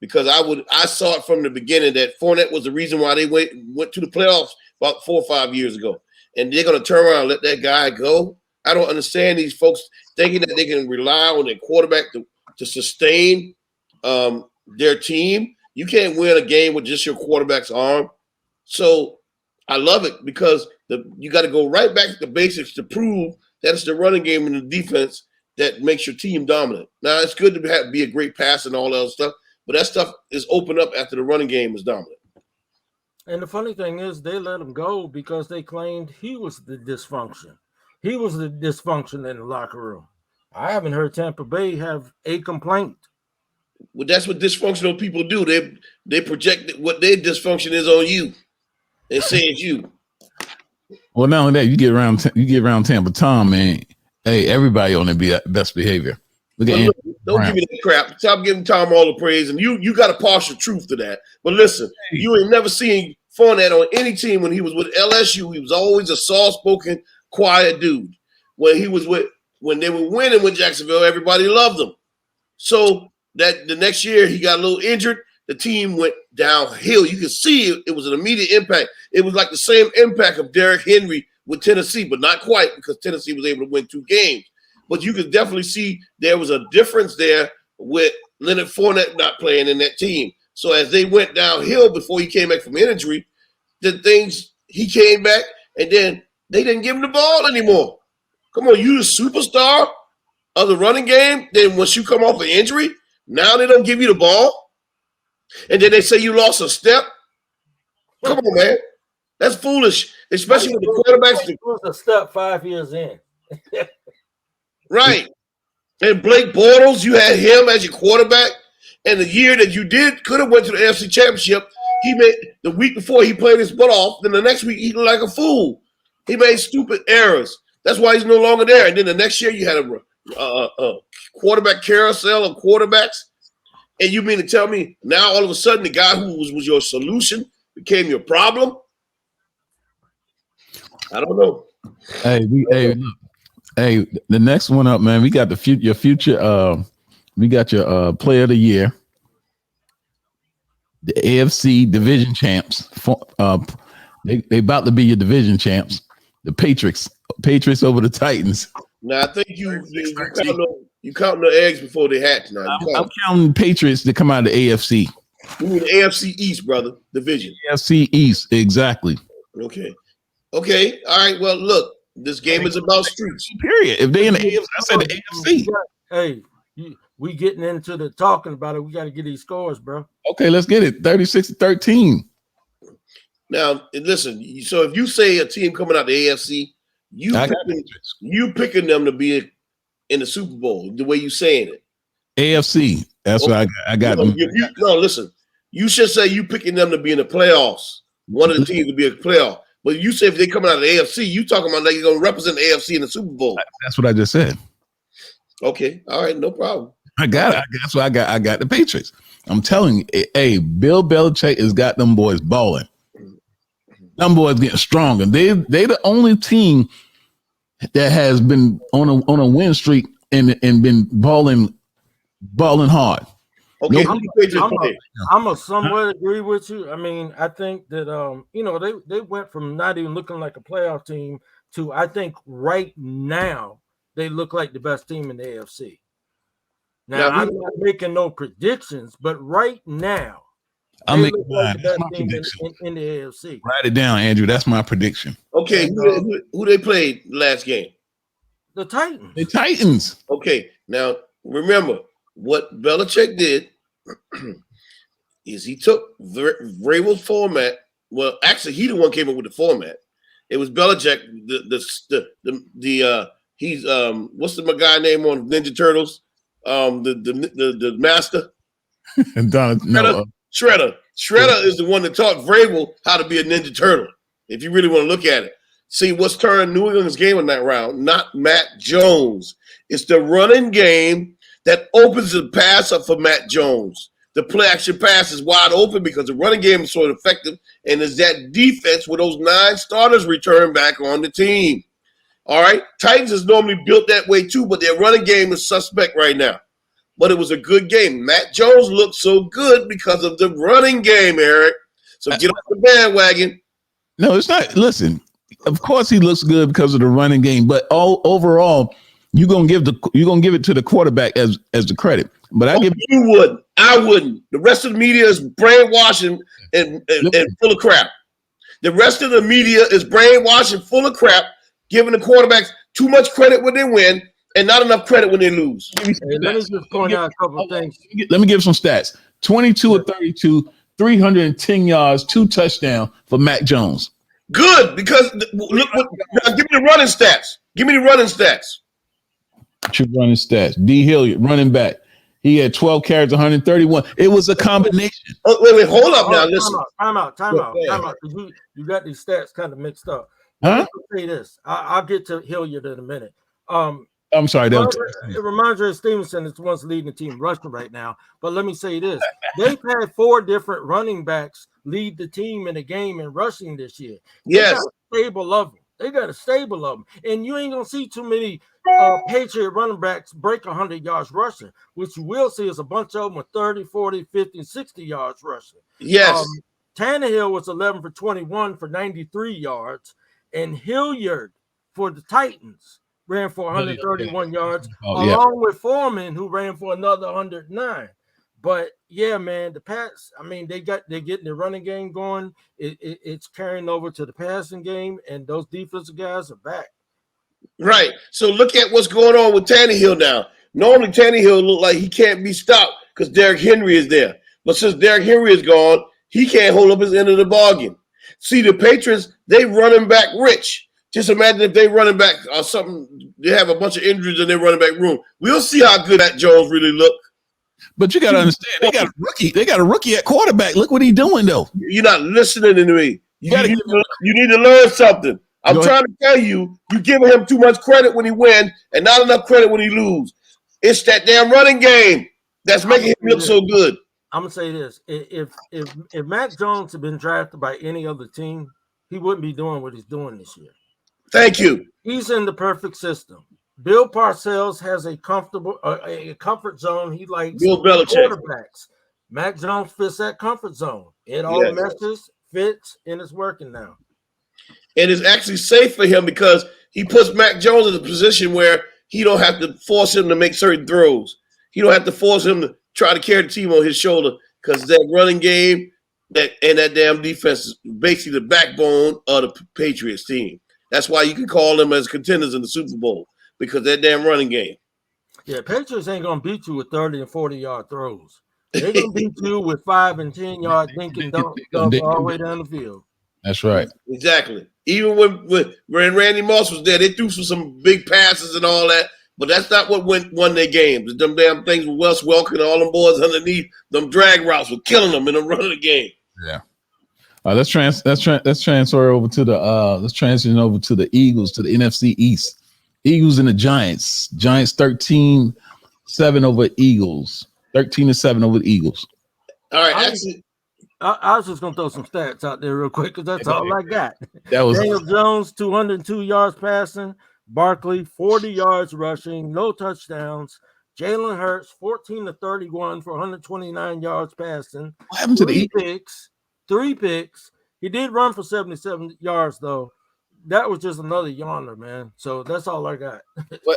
[SPEAKER 3] because I saw it from the beginning that Fournette was the reason why they went to the playoffs about 4 or 5 years ago. And they're going to turn around and let that guy go. I don't understand these folks thinking that they can rely on their quarterback to sustain their team. You can't win a game with just your quarterback's arm. So I love it because you got to go right back to the basics to prove that it's the running game and the defense that makes your team dominant. Now, it's good to be a great pass and all that other stuff, but that stuff is opened up after the running game is dominant.
[SPEAKER 2] And the funny thing is they let him go because they claimed he was the dysfunction. He was the dysfunction in the locker room. I haven't heard Tampa Bay have a complaint.
[SPEAKER 3] Well, that's what dysfunctional people do. They project what their dysfunction is on you and say it's you.
[SPEAKER 1] Well, not only that, you get around Tampa Tom, man. Hey, everybody on the best behavior. Look at
[SPEAKER 3] don't give me that crap. Stop giving Tom all the praise, and you got a partial truth to that. But listen, you ain't never seen Fournette on any team when he was with LSU. He was always a soft-spoken, quiet dude. When they were winning with Jacksonville, everybody loved him. So that the next year he got a little injured. The team went downhill. You can see it was an immediate impact. It was like the same impact of Derrick Henry with Tennessee, but not quite because Tennessee was able to win 2 games. But you could definitely see there was a difference there with Leonard Fournette not playing in that team. So as they went downhill before he came back from injury, he came back and then they didn't give him the ball anymore. Come on, you the superstar of the running game. Then once you come off an injury, now they don't give you the ball. And then they say you lost a step. Come on, man. That's foolish, especially with the quarterbacks.
[SPEAKER 2] It was a step 5 years in.
[SPEAKER 3] Right. And Blake Bortles, you had him as your quarterback. And the year that you could have went to the AFC Championship, he made the week before he played his butt off. Then the next week he looked like a fool. He made stupid errors. That's why he's no longer there. And then the next year you had a quarterback carousel of quarterbacks. And you mean to tell me now all of a sudden the guy who was your solution became your problem? I don't know.
[SPEAKER 1] Hey, the next one up, man. We got your future. We got your player of the year, the AFC division champs. They about to be your division champs. The Patriots over the Titans.
[SPEAKER 3] Now I think you counting the eggs before they hatch. Now
[SPEAKER 1] I'm counting Patriots to come out of the AFC.
[SPEAKER 3] You mean the AFC East, brother? Division.
[SPEAKER 1] AFC East, exactly.
[SPEAKER 3] Okay. All right. Well, look, this game is about streaks.
[SPEAKER 1] Period. If they in the AFC, I said the AFC.
[SPEAKER 2] Hey, we getting into the talking about it. We got to get these scores, bro.
[SPEAKER 1] Okay, let's get it. 36-13.
[SPEAKER 3] Now, listen. So if you say a team coming out the AFC, you picking them to be in the Super Bowl, the way you saying it.
[SPEAKER 1] AFC. That's what I got them.
[SPEAKER 3] No, listen. You should say you picking them to be in the playoffs. One of the teams to be a playoff. But you say if they coming out of the AFC, you talking about like you're going to represent the AFC in the Super Bowl.
[SPEAKER 1] That's what I just said.
[SPEAKER 3] Okay. All right. No problem.
[SPEAKER 1] I got it. That's what I got. I got the Patriots. I'm telling you, hey, Bill Belichick has got them boys balling. Them boys getting stronger. They the only team that has been on a win streak and been balling hard.
[SPEAKER 3] Okay,
[SPEAKER 2] I'm a somewhat agree with you. I mean, I think that they went from not even looking like a playoff team to I think right now they look like the best team in the AFC. Now I'm not making no predictions, but right now
[SPEAKER 1] I'm making mine. That's my prediction
[SPEAKER 2] in the AFC.
[SPEAKER 1] Write it down, Andrew. That's my prediction.
[SPEAKER 3] Okay, who they played last game?
[SPEAKER 2] The Titans.
[SPEAKER 1] The Titans.
[SPEAKER 3] Okay, now remember what Belichick did is he took Vrabel's format. Well, actually, he the one came up with the format. It was Belichick. He's what's the guy name on Ninja Turtles? The master. Shredder. Shredder is the one that taught Vrabel how to be a Ninja Turtle. If you really want to look at it, see what's turned New England's game in that round. Not Matt Jones. It's the running game that opens the pass up for Matt Jones. The play action pass is wide open because the running game is so effective, and it's that defense where those 9 starters return back on the team. All right, Titans is normally built that way too, but their running game is suspect right now. but it was a good game. Matt Jones looked so good because of the running game, Eric. So get off the bandwagon.
[SPEAKER 1] No, it's not. Listen, of course he looks good because of the running game, but overall, you're gonna give it to the quarterback as the credit. But
[SPEAKER 3] you wouldn't. I wouldn't. The rest of the media is brainwashing and full of crap. The rest of the media is brainwashing, full of crap, giving the quarterbacks too much credit when they win and not enough credit when they lose.
[SPEAKER 2] Hey, let me just point out a couple of things.
[SPEAKER 1] Let me give some stats. 22 of 32, 310 yards, 2 touchdowns for Mac Jones.
[SPEAKER 3] Good, because look now, give me the running stats. Give me the running stats.
[SPEAKER 1] True running stats. D. Hilliard, running back. He had 12 carries, 131. It was a combination.
[SPEAKER 3] Oh, wait, hold up now. Listen.
[SPEAKER 2] Time out. You got these stats kind of mixed up.
[SPEAKER 1] Huh?
[SPEAKER 2] Say this. I'll get to Hilliard in a minute.
[SPEAKER 1] I'm sorry.
[SPEAKER 2] It reminds me of Stevenson is the one's leading the team rushing right now. But let me say this. They've had 4 different running backs lead the team in a game in rushing this year.
[SPEAKER 3] Yes.
[SPEAKER 2] They got a stable of them. And you ain't going to see too many Patriot running backs break 100 yards rushing. What you will see is a bunch of them with 30, 40, 50, and 60 yards rushing.
[SPEAKER 3] Yes.
[SPEAKER 2] Tannehill was 11 for 21 for 93 yards. And Hilliard for the Titans ran for 131 yards, along with Foreman, who ran for another 109. But yeah, man, the Pats, I mean, they're getting the running game going. It's carrying over to the passing game, and those defensive guys are back.
[SPEAKER 3] Right. So look at what's going on with Tannehill now. Normally, Tannehill look like he can't be stopped because Derrick Henry is there. But since Derrick Henry is gone, he can't hold up his end of the bargain. See, the Patriots, they running back rich. Just imagine if they running back or something, they have a bunch of injuries in their running back room. We'll see how good that Jones really look.
[SPEAKER 1] But you got to understand, they got a rookie. They got a rookie at quarterback. Look what he's doing, though.
[SPEAKER 3] You're not listening to me. You need to learn something. I'm trying to tell you, you giving him too much credit when he win and not enough credit when he lose. It's that damn running game that's making him look so good.
[SPEAKER 2] I'm gonna say this: if Matt Jones had been drafted by any other team, he wouldn't be doing what he's doing this year.
[SPEAKER 3] Thank you.
[SPEAKER 2] He's in the perfect system. Bill Parcells has a comfort zone. He likes
[SPEAKER 3] Bill Belichick
[SPEAKER 2] quarterbacks. Mac Jones fits that comfort zone. It all meshes, fits, and it's working now.
[SPEAKER 3] And it's actually safe for him because he puts Mac Jones in a position where he don't have to force him to make certain throws. He don't have to force him to try to carry the team on his shoulder because that running game and that damn defense is basically the backbone of the Patriots team. That's why you can call them as contenders in the Super Bowl, because that damn running game.
[SPEAKER 2] Yeah, Patriots ain't going to beat you with 30 and 40-yard throws. They're going to beat you with 5 and 10-yard dinking dump all the way down the field.
[SPEAKER 1] That's right.
[SPEAKER 3] Exactly. Even when Randy Moss was there, they threw some big passes and all that, but that's not what won their games. Them damn things with Wes Welker and all them boys underneath, them drag routes were killing them in the run of the game.
[SPEAKER 1] Yeah. Let's transfer over to the let's transition over to the Eagles, to the NFC East. Eagles and the Giants. Giants 13-7 over Eagles. 13-7 over the Eagles.
[SPEAKER 3] All right.
[SPEAKER 2] I was just gonna throw some stats out there real quick because that's all I got.
[SPEAKER 1] That was
[SPEAKER 2] Daniel Jones, 202 yards passing. Barkley, 40 yards rushing, no touchdowns. Jalen Hurts, 14-31 for 129 yards passing.
[SPEAKER 1] What happened to the Eagles?
[SPEAKER 2] 3 picks. He did run for 77 yards, though. That was just another yawner, man. So that's all I got.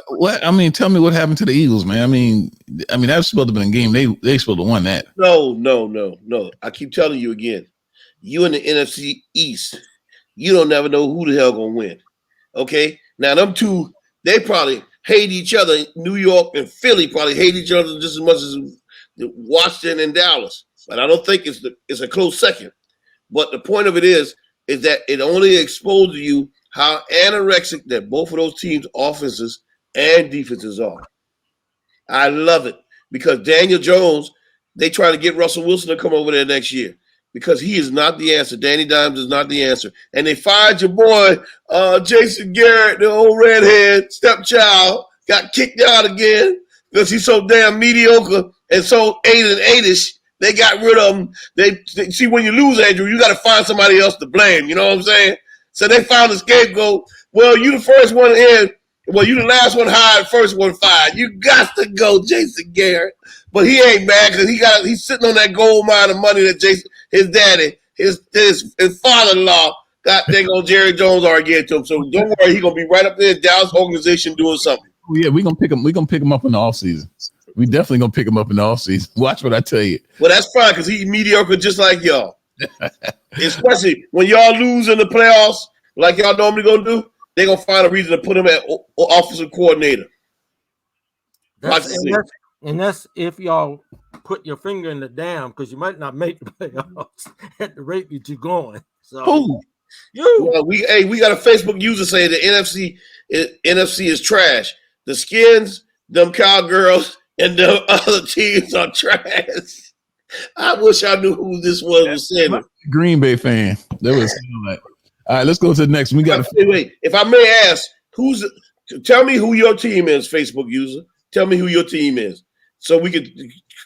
[SPEAKER 1] What? I mean, tell me what happened to the Eagles, man. I mean, that was supposed to have been a game. They supposed to won that.
[SPEAKER 3] No. I keep telling you again. You in the NFC East, you don't never know who the hell gonna win. Okay? Now them two, they probably hate each other. New York and Philly probably hate each other just as much as Washington and Dallas. But I don't think it's a close second. But the point of it is that it only exposes you how anorexic that both of those teams' offenses and defenses are. I love it because Daniel Jones, they try to get Russell Wilson to come over there next year because he is not the answer. Danny Dimes is not the answer. And they fired your boy, Jason Garrett, the old redhead stepchild, got kicked out again because he's so damn mediocre and so 8-ish. They got rid of him. They see, when you lose, Andrew, you got to find somebody else to blame. You know what I'm saying? So they found a scapegoat. Well, you the first one in. Well, you the last one hired, first one fired. You got to go, Jason Garrett. But he ain't mad because he's sitting on that gold mine of money that his daddy, his father-in-law got there go Jerry Jones already gave to him. So don't worry, he's gonna be right up there in Dallas organization doing something.
[SPEAKER 1] Oh, yeah, we're gonna pick him up in the offseason. We definitely gonna pick him up in the offseason. Watch what I tell you.
[SPEAKER 3] Well, that's fine because he's mediocre just like y'all. Especially when y'all lose in the playoffs, like y'all normally gonna do, they're gonna find a reason to put him at offensive coordinator.
[SPEAKER 2] And that's if y'all put your finger in the dam, because you might not make the playoffs at the rate that you're going. So
[SPEAKER 3] well, we got a Facebook user saying the NFC is trash. The Skins, them Cowgirls, and the other teams are trash. I wish I knew who this was saying.
[SPEAKER 1] Green Bay fan. That was like. All right, let's go to the next one. We got
[SPEAKER 3] wait. If I may ask, tell me who your team is, Facebook user. Tell me who your team is. So we could,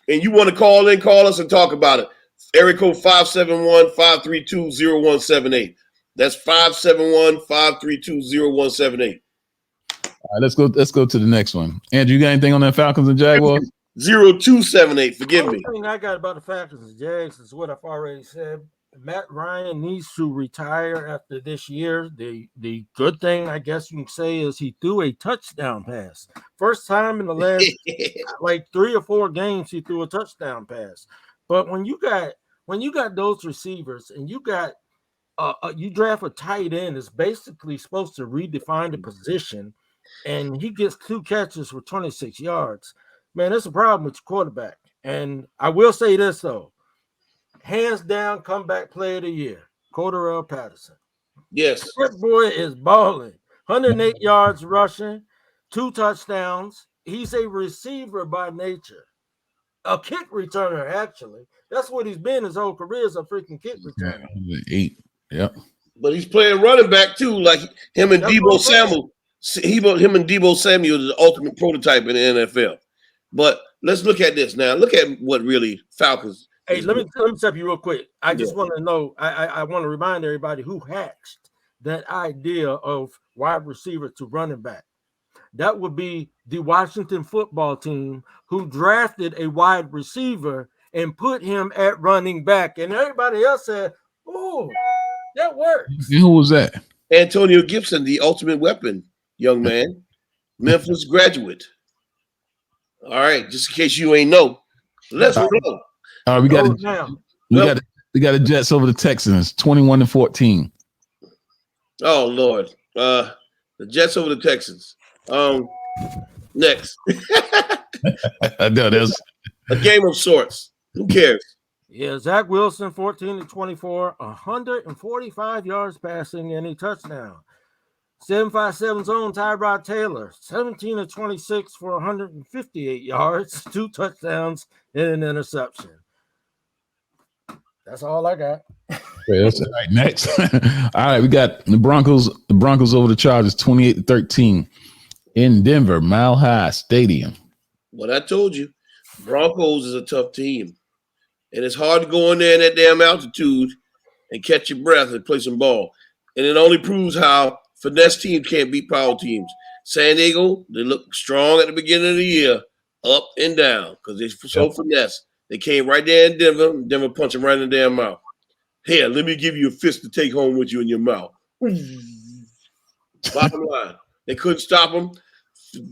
[SPEAKER 3] and you want to call us and talk about it. Area code 571-532-0178. That's 571-532-0178.
[SPEAKER 1] All right, let's go to the next one. Andrew, you got anything on that Falcons and Jaguars?
[SPEAKER 3] 0278. Forgive me.
[SPEAKER 2] The thing I got about the Falcons and Jags is what I've already said. Matt Ryan needs to retire after this year. The good thing, I guess you can say, is he threw a touchdown pass. First time in the last like 3 or 4 games he threw a touchdown pass. But when you got those receivers and you got you draft a tight end that's basically supposed to redefine the position, and he gets 2 catches for 26 yards, man, that's a problem with your quarterback. And I will say this though. Hands down, comeback player of the year, Cordarrelle Patterson.
[SPEAKER 3] Yes.
[SPEAKER 2] That boy is balling. 108 yards rushing, 2 touchdowns. He's a receiver by nature. A kick returner, actually. That's what he's been his whole career, is a freaking kick returner.
[SPEAKER 1] 8. Yep.
[SPEAKER 3] But he's playing running back too, like him and Deebo Samuel. Him and Deebo Samuel is the ultimate prototype in the NFL. But let's look at this now. Look at what really Falcons.
[SPEAKER 2] Hey, let me stop you real quick. I just want to know, I want to remind everybody who hatched that idea of wide receiver to running back. That would be the Washington football team, who drafted a wide receiver and put him at running back. And everybody else said, oh, that works.
[SPEAKER 1] And who was that?
[SPEAKER 3] Antonio Gibson, the ultimate weapon, young man. Memphis graduate. All right, just in case you ain't know. Let's go.
[SPEAKER 1] All right, we got the Jets over the Texans, 21-14.
[SPEAKER 3] Oh Lord, the Jets over the Texans. Next,
[SPEAKER 1] I know that's
[SPEAKER 3] a game of sorts. Who cares?
[SPEAKER 2] Yeah, Zach Wilson, 14-24, 145 yards passing and a touchdown. 757 zone Tyrod Taylor, 17-26 for 158 yards, 2 touchdowns, and an interception. That's all I got.
[SPEAKER 1] That's all right. Next. All right, we got the Broncos over the Chargers, 28-13 in Denver, Mile High Stadium.
[SPEAKER 3] What I told you, Broncos is a tough team. And it's hard to go in there in that damn altitude and catch your breath and play some ball. And it only proves how finesse teams can't beat power teams. San Diego, they look strong at the beginning of the year, up and down, because they're so finesse. They came right there in Denver. Denver punched them right in the damn mouth. Here, let me give you a fist to take home with you in your mouth. Bottom line, they couldn't stop them.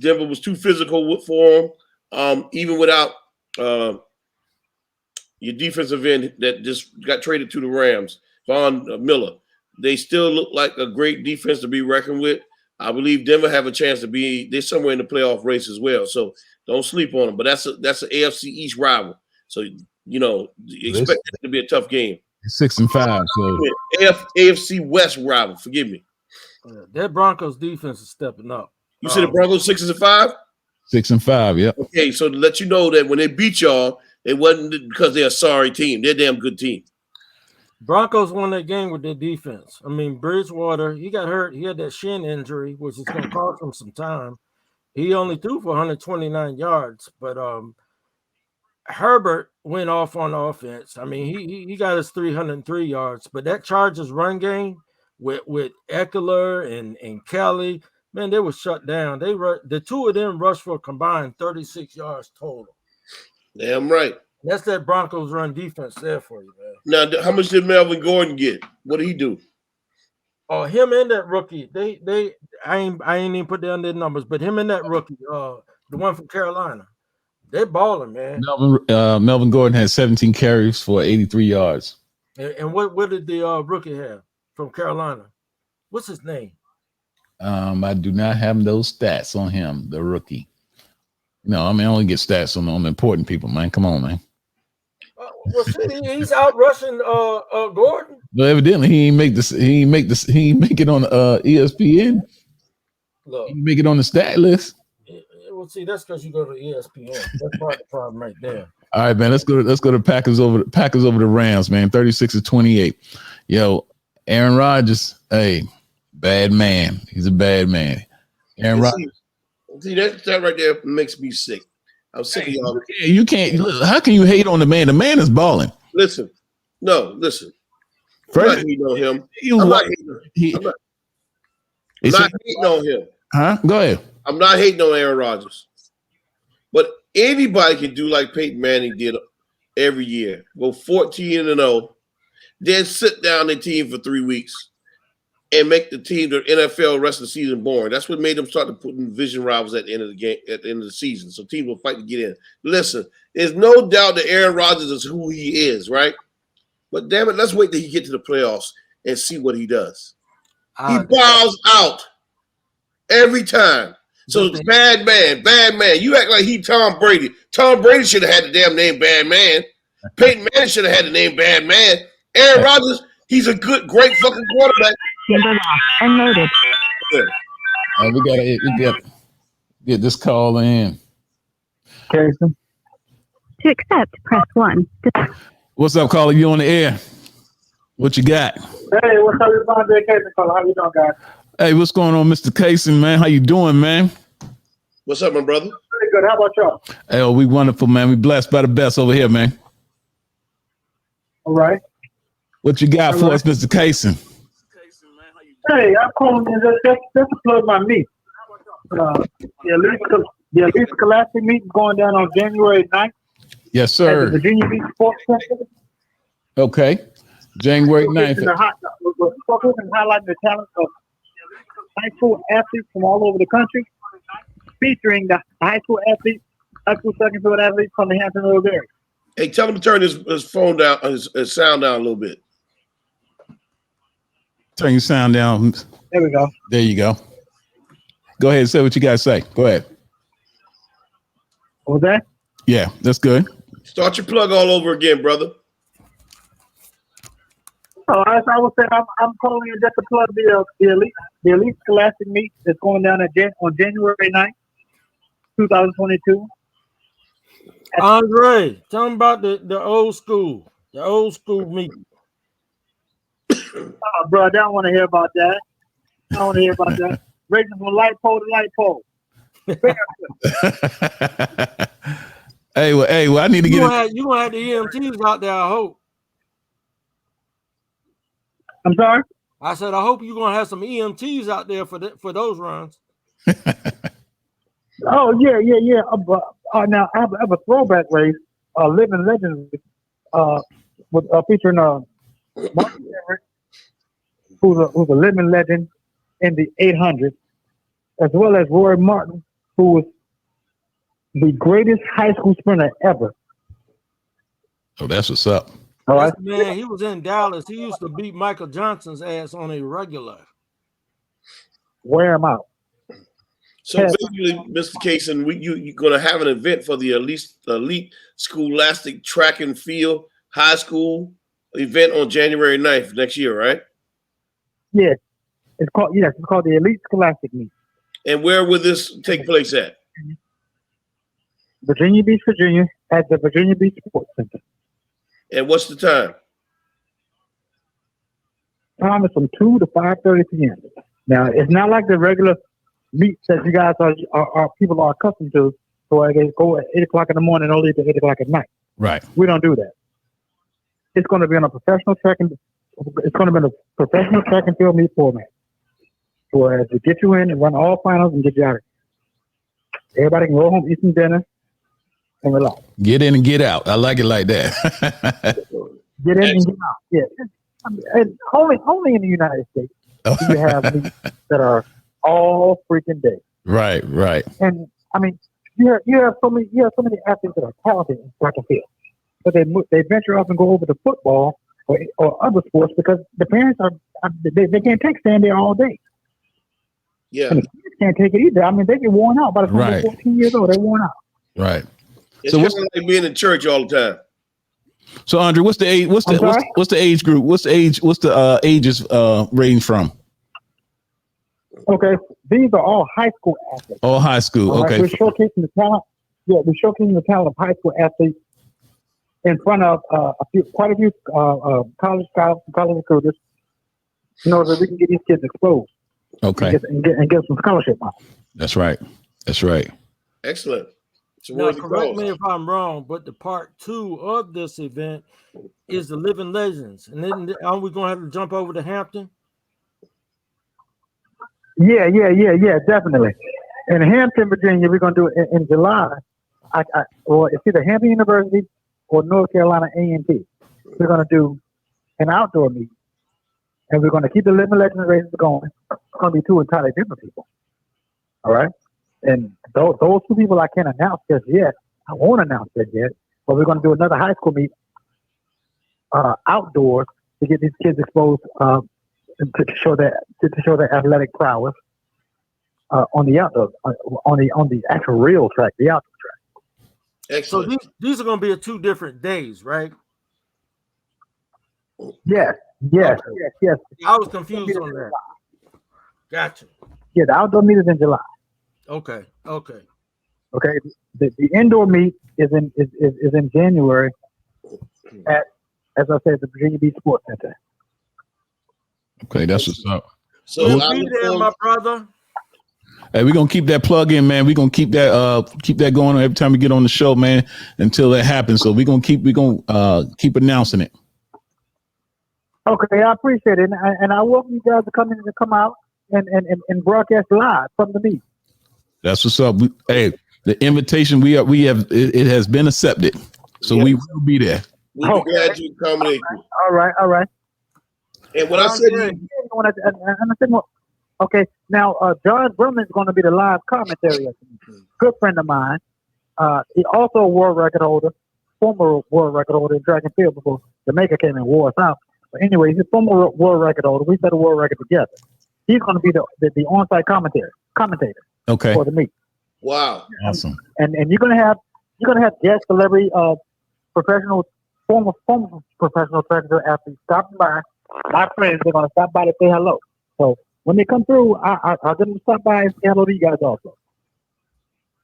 [SPEAKER 3] Denver was too physical for them. Even without your defensive end that just got traded to the Rams, Von Miller, they still look like a great defense to be reckoned with. I believe Denver have a chance to be. They're somewhere in the playoff race as well. So don't sleep on them. But that's an AFC East rival. So, expect it to be a tough game.
[SPEAKER 1] 6-5. So
[SPEAKER 3] AFC West rival. Forgive me.
[SPEAKER 2] That Broncos defense is stepping up.
[SPEAKER 3] You said the Broncos 6-5?
[SPEAKER 1] 6-5, yep.
[SPEAKER 3] Okay, so to let you know that when they beat y'all, it wasn't because they're a sorry team. They're a damn good team.
[SPEAKER 2] Broncos won that game with their defense. I mean, Bridgewater, he got hurt. He had that shin injury, which is going to cost him some time. He only threw for 129 yards, but Herbert went off on offense. I mean, he got his 303 yards, but that Chargers run game with Eckler and Kelly, Man, they were shut down. The two of them rushed for a combined 36 yards total.
[SPEAKER 3] Damn right.
[SPEAKER 2] That's that Broncos run defense there for you, man.
[SPEAKER 3] Now, how much did Melvin Gordon get? What did he do?
[SPEAKER 2] Oh, him and that rookie. I ain't even put down their numbers, but him and that rookie, the one from Carolina, they're balling, man.
[SPEAKER 1] Melvin Gordon had 17 carries for 83 yards.
[SPEAKER 2] And what did the rookie have from Carolina? What's his name?
[SPEAKER 1] I do not have those stats on him, the rookie. No, I mean I only get stats on the important people, man. Come on, man.
[SPEAKER 2] Well, he's out rushing Gordon.
[SPEAKER 1] Well, evidently he ain't make it on ESPN.
[SPEAKER 2] Look,
[SPEAKER 1] he make it on the stat list.
[SPEAKER 2] Well, see, that's because you go to ESPN. That's part of the problem right there.
[SPEAKER 1] All right, man. Let's go to Packers over the Rams, man. 36-28. Yo, Aaron Rodgers, hey, bad man. He's a bad man. Aaron Rodgers.
[SPEAKER 3] See that right there makes me sick. I'm sick of y'all.
[SPEAKER 1] You can't. How can you hate on the man? The man is balling.
[SPEAKER 3] Listen. First, I'm not hating on him. I'm not hating on him.
[SPEAKER 1] Huh? Go ahead.
[SPEAKER 3] I'm not hating on Aaron Rodgers. But anybody can do like Peyton Manning did every year. Go 14-0, then sit down their team for 3 weeks and make the team, the NFL, the rest of the season boring. That's what made them start to put in division rivals at the end of the game, at the end of the season. So teams will fight to get in. Listen, there's no doubt that Aaron Rodgers is who he is, right? But damn it, let's wait till he get to the playoffs and see what he does. He bows out every time. So it's bad man. You act like he Tom Brady. Tom Brady should have had the damn name Bad Man. Peyton Manning should have had the name Bad Man. Aaron Rodgers, he's a great fucking quarterback.
[SPEAKER 4] Unloaded.
[SPEAKER 1] We gotta get this call in.
[SPEAKER 4] To accept, press 1.
[SPEAKER 1] What's up, caller? You on the air? What you got?
[SPEAKER 5] Hey, what's up? It's Andre Casey, caller. How you doing, guys?
[SPEAKER 1] Hey, what's going on, Mr. Casey, man? How you doing, man?
[SPEAKER 3] What's up, my brother?
[SPEAKER 5] Pretty good. How about y'all?
[SPEAKER 1] Hey, we wonderful, man. We blessed by the best over here, man.
[SPEAKER 5] All right.
[SPEAKER 1] What you got for us, Mr. Casey?
[SPEAKER 5] Hey, I'm calling in just to plug my meet. The Elite Scholastic meet is going down on January 9th.
[SPEAKER 1] Yes, sir.
[SPEAKER 5] At the Virginia Beach Sports Center.
[SPEAKER 1] Okay. January 9th.
[SPEAKER 5] We're focusing on highlighting the talent of high school athletes from all over the country, featuring the high school athletes, high school second field athletes from the Hampton Roads area.
[SPEAKER 3] Hey, tell him to turn his phone down, his sound down a little bit.
[SPEAKER 1] Turn your sound down.
[SPEAKER 5] There we go.
[SPEAKER 1] There you go. Go ahead and say what you got to say. Go ahead.
[SPEAKER 5] What was that?
[SPEAKER 1] Yeah, that's good.
[SPEAKER 3] Start your plug all over again, brother.
[SPEAKER 5] Oh, as I was saying, I'm calling in just to plug the Elite Scholastic meet that's going down on January 9th, 2022.
[SPEAKER 2] Andre, tell them about the old school meet.
[SPEAKER 5] Oh, bro, I don't want to hear about that. I don't want to hear about that. Racing from light pole to light pole.
[SPEAKER 1] Hey, well, I need to get it.
[SPEAKER 2] You gonna have the EMTs out there, I hope.
[SPEAKER 5] I'm sorry?
[SPEAKER 2] I said, I hope you're gonna have some EMTs out there for those runs.
[SPEAKER 5] Oh, yeah. Now I have a throwback race, Living Legends, with featuring Martin Everett, who's a living legend in the 800s, as well as Roy Martin, who was the greatest high school sprinter ever.
[SPEAKER 1] Oh, that's what's up.
[SPEAKER 5] All right,
[SPEAKER 2] man, he was in Dallas. He used to beat Michael Johnson's ass on a regular.
[SPEAKER 5] Wear him out.
[SPEAKER 3] So basically, Mr. Kaysen, you're going to have an event for the elite scholastic track and field high school event on January 9th next year, right?
[SPEAKER 5] Yes. It's called the Elite Scholastic Meet.
[SPEAKER 3] And where will this take place at?
[SPEAKER 5] Virginia Beach, Virginia, at the Virginia Beach Sports Center.
[SPEAKER 3] And what's the time?
[SPEAKER 5] Time is from 2 to 5:30 p.m. Now, it's not like the regular meets that you guys are people are accustomed to, so they go at 8 o'clock in the morning and only to 8 o'clock at night.
[SPEAKER 1] Right.
[SPEAKER 5] We don't do that. It's going to be on a professional track and field meet format. for to get you in and run all finals and get you out. Everybody can go home, eat some dinner, and relax.
[SPEAKER 1] Get in and get out. I like it like that.
[SPEAKER 5] Get in and get out. Yeah. And only in the United States do you have meets that are all freaking day.
[SPEAKER 1] Right.
[SPEAKER 5] And I mean, you have so many athletes that are talented in track and field, but they venture off and go over to football or other sports because the parents they can't take staying there all day.
[SPEAKER 3] Yeah,
[SPEAKER 5] and the kids can't take it either. I mean, they get worn out by the time they're 14 years old. They're worn out.
[SPEAKER 1] Right.
[SPEAKER 3] It's kind of like being in church all the time.
[SPEAKER 1] So Andre, what's the age? What's the age group? What's the ages range from?
[SPEAKER 5] Okay, these are all high school athletes.
[SPEAKER 1] All high school.
[SPEAKER 5] All right?
[SPEAKER 1] Okay.
[SPEAKER 5] We're showcasing the talent. Yeah, we're showcasing the talent of high school athletes in front of quite a few college scouts and college recruiters, in order that we can get these kids exposed.
[SPEAKER 1] Okay.
[SPEAKER 5] And get some scholarship money.
[SPEAKER 1] That's right.
[SPEAKER 3] Excellent.
[SPEAKER 2] Now, correct me if I'm wrong, but the part 2 of this event is the Living Legends, and then are we going to have to jump over to Hampton?
[SPEAKER 5] Yeah, definitely. In Hampton, Virginia, we're going to do it in July. Or it's either Hampton University or North Carolina A&T. We're going to do an outdoor meet, and we're going to keep the Living Legends races going. It's going to be 2 entirely different people. All right? And those 2 people I can't announce just yet. I won't announce that yet. But we're going to do another high school meet outdoors to get these kids exposed to show their athletic prowess on the outdoor, on the actual real track, the outdoor track.
[SPEAKER 3] Excellent.
[SPEAKER 2] So these are going to be 2 different days, right?
[SPEAKER 5] Yes.
[SPEAKER 2] I was confused on that. Gotcha.
[SPEAKER 5] Yeah, the outdoor meet is in July.
[SPEAKER 2] Okay.
[SPEAKER 5] The indoor meet is in January at, as I said, the Virginia Beach Sports Center.
[SPEAKER 1] Okay, that's what's up.
[SPEAKER 3] So
[SPEAKER 2] we'll be there, my brother.
[SPEAKER 1] Hey, we're gonna keep that plug in, man. We're gonna keep that going every time we get on the show, man, until that happens. So we're gonna keep announcing it.
[SPEAKER 5] Okay, I appreciate it, and I welcome you guys to come out and broadcast live from the meet.
[SPEAKER 1] That's what's up. Hey, the invitation we have it has been accepted, so we will be there.
[SPEAKER 3] We'll be glad to accommodate you.
[SPEAKER 5] All right.
[SPEAKER 3] And when I said
[SPEAKER 5] okay, now John Brumman is going to be the live commentary. Good friend of mine. He also a world record holder, former world record holder in track and field before Jamaica came and wore us out. But anyway, he's a former world record holder. We set a world record together. He's going to be the on-site commentator.
[SPEAKER 1] Okay.
[SPEAKER 5] For the meet.
[SPEAKER 3] Wow.
[SPEAKER 1] Awesome.
[SPEAKER 5] And you're gonna have guest celebrity former professional track and field athletes stopping by. My friends, they're gonna stop by to say hello. So when they come through, I'll get them to stop by and say hello to you guys also.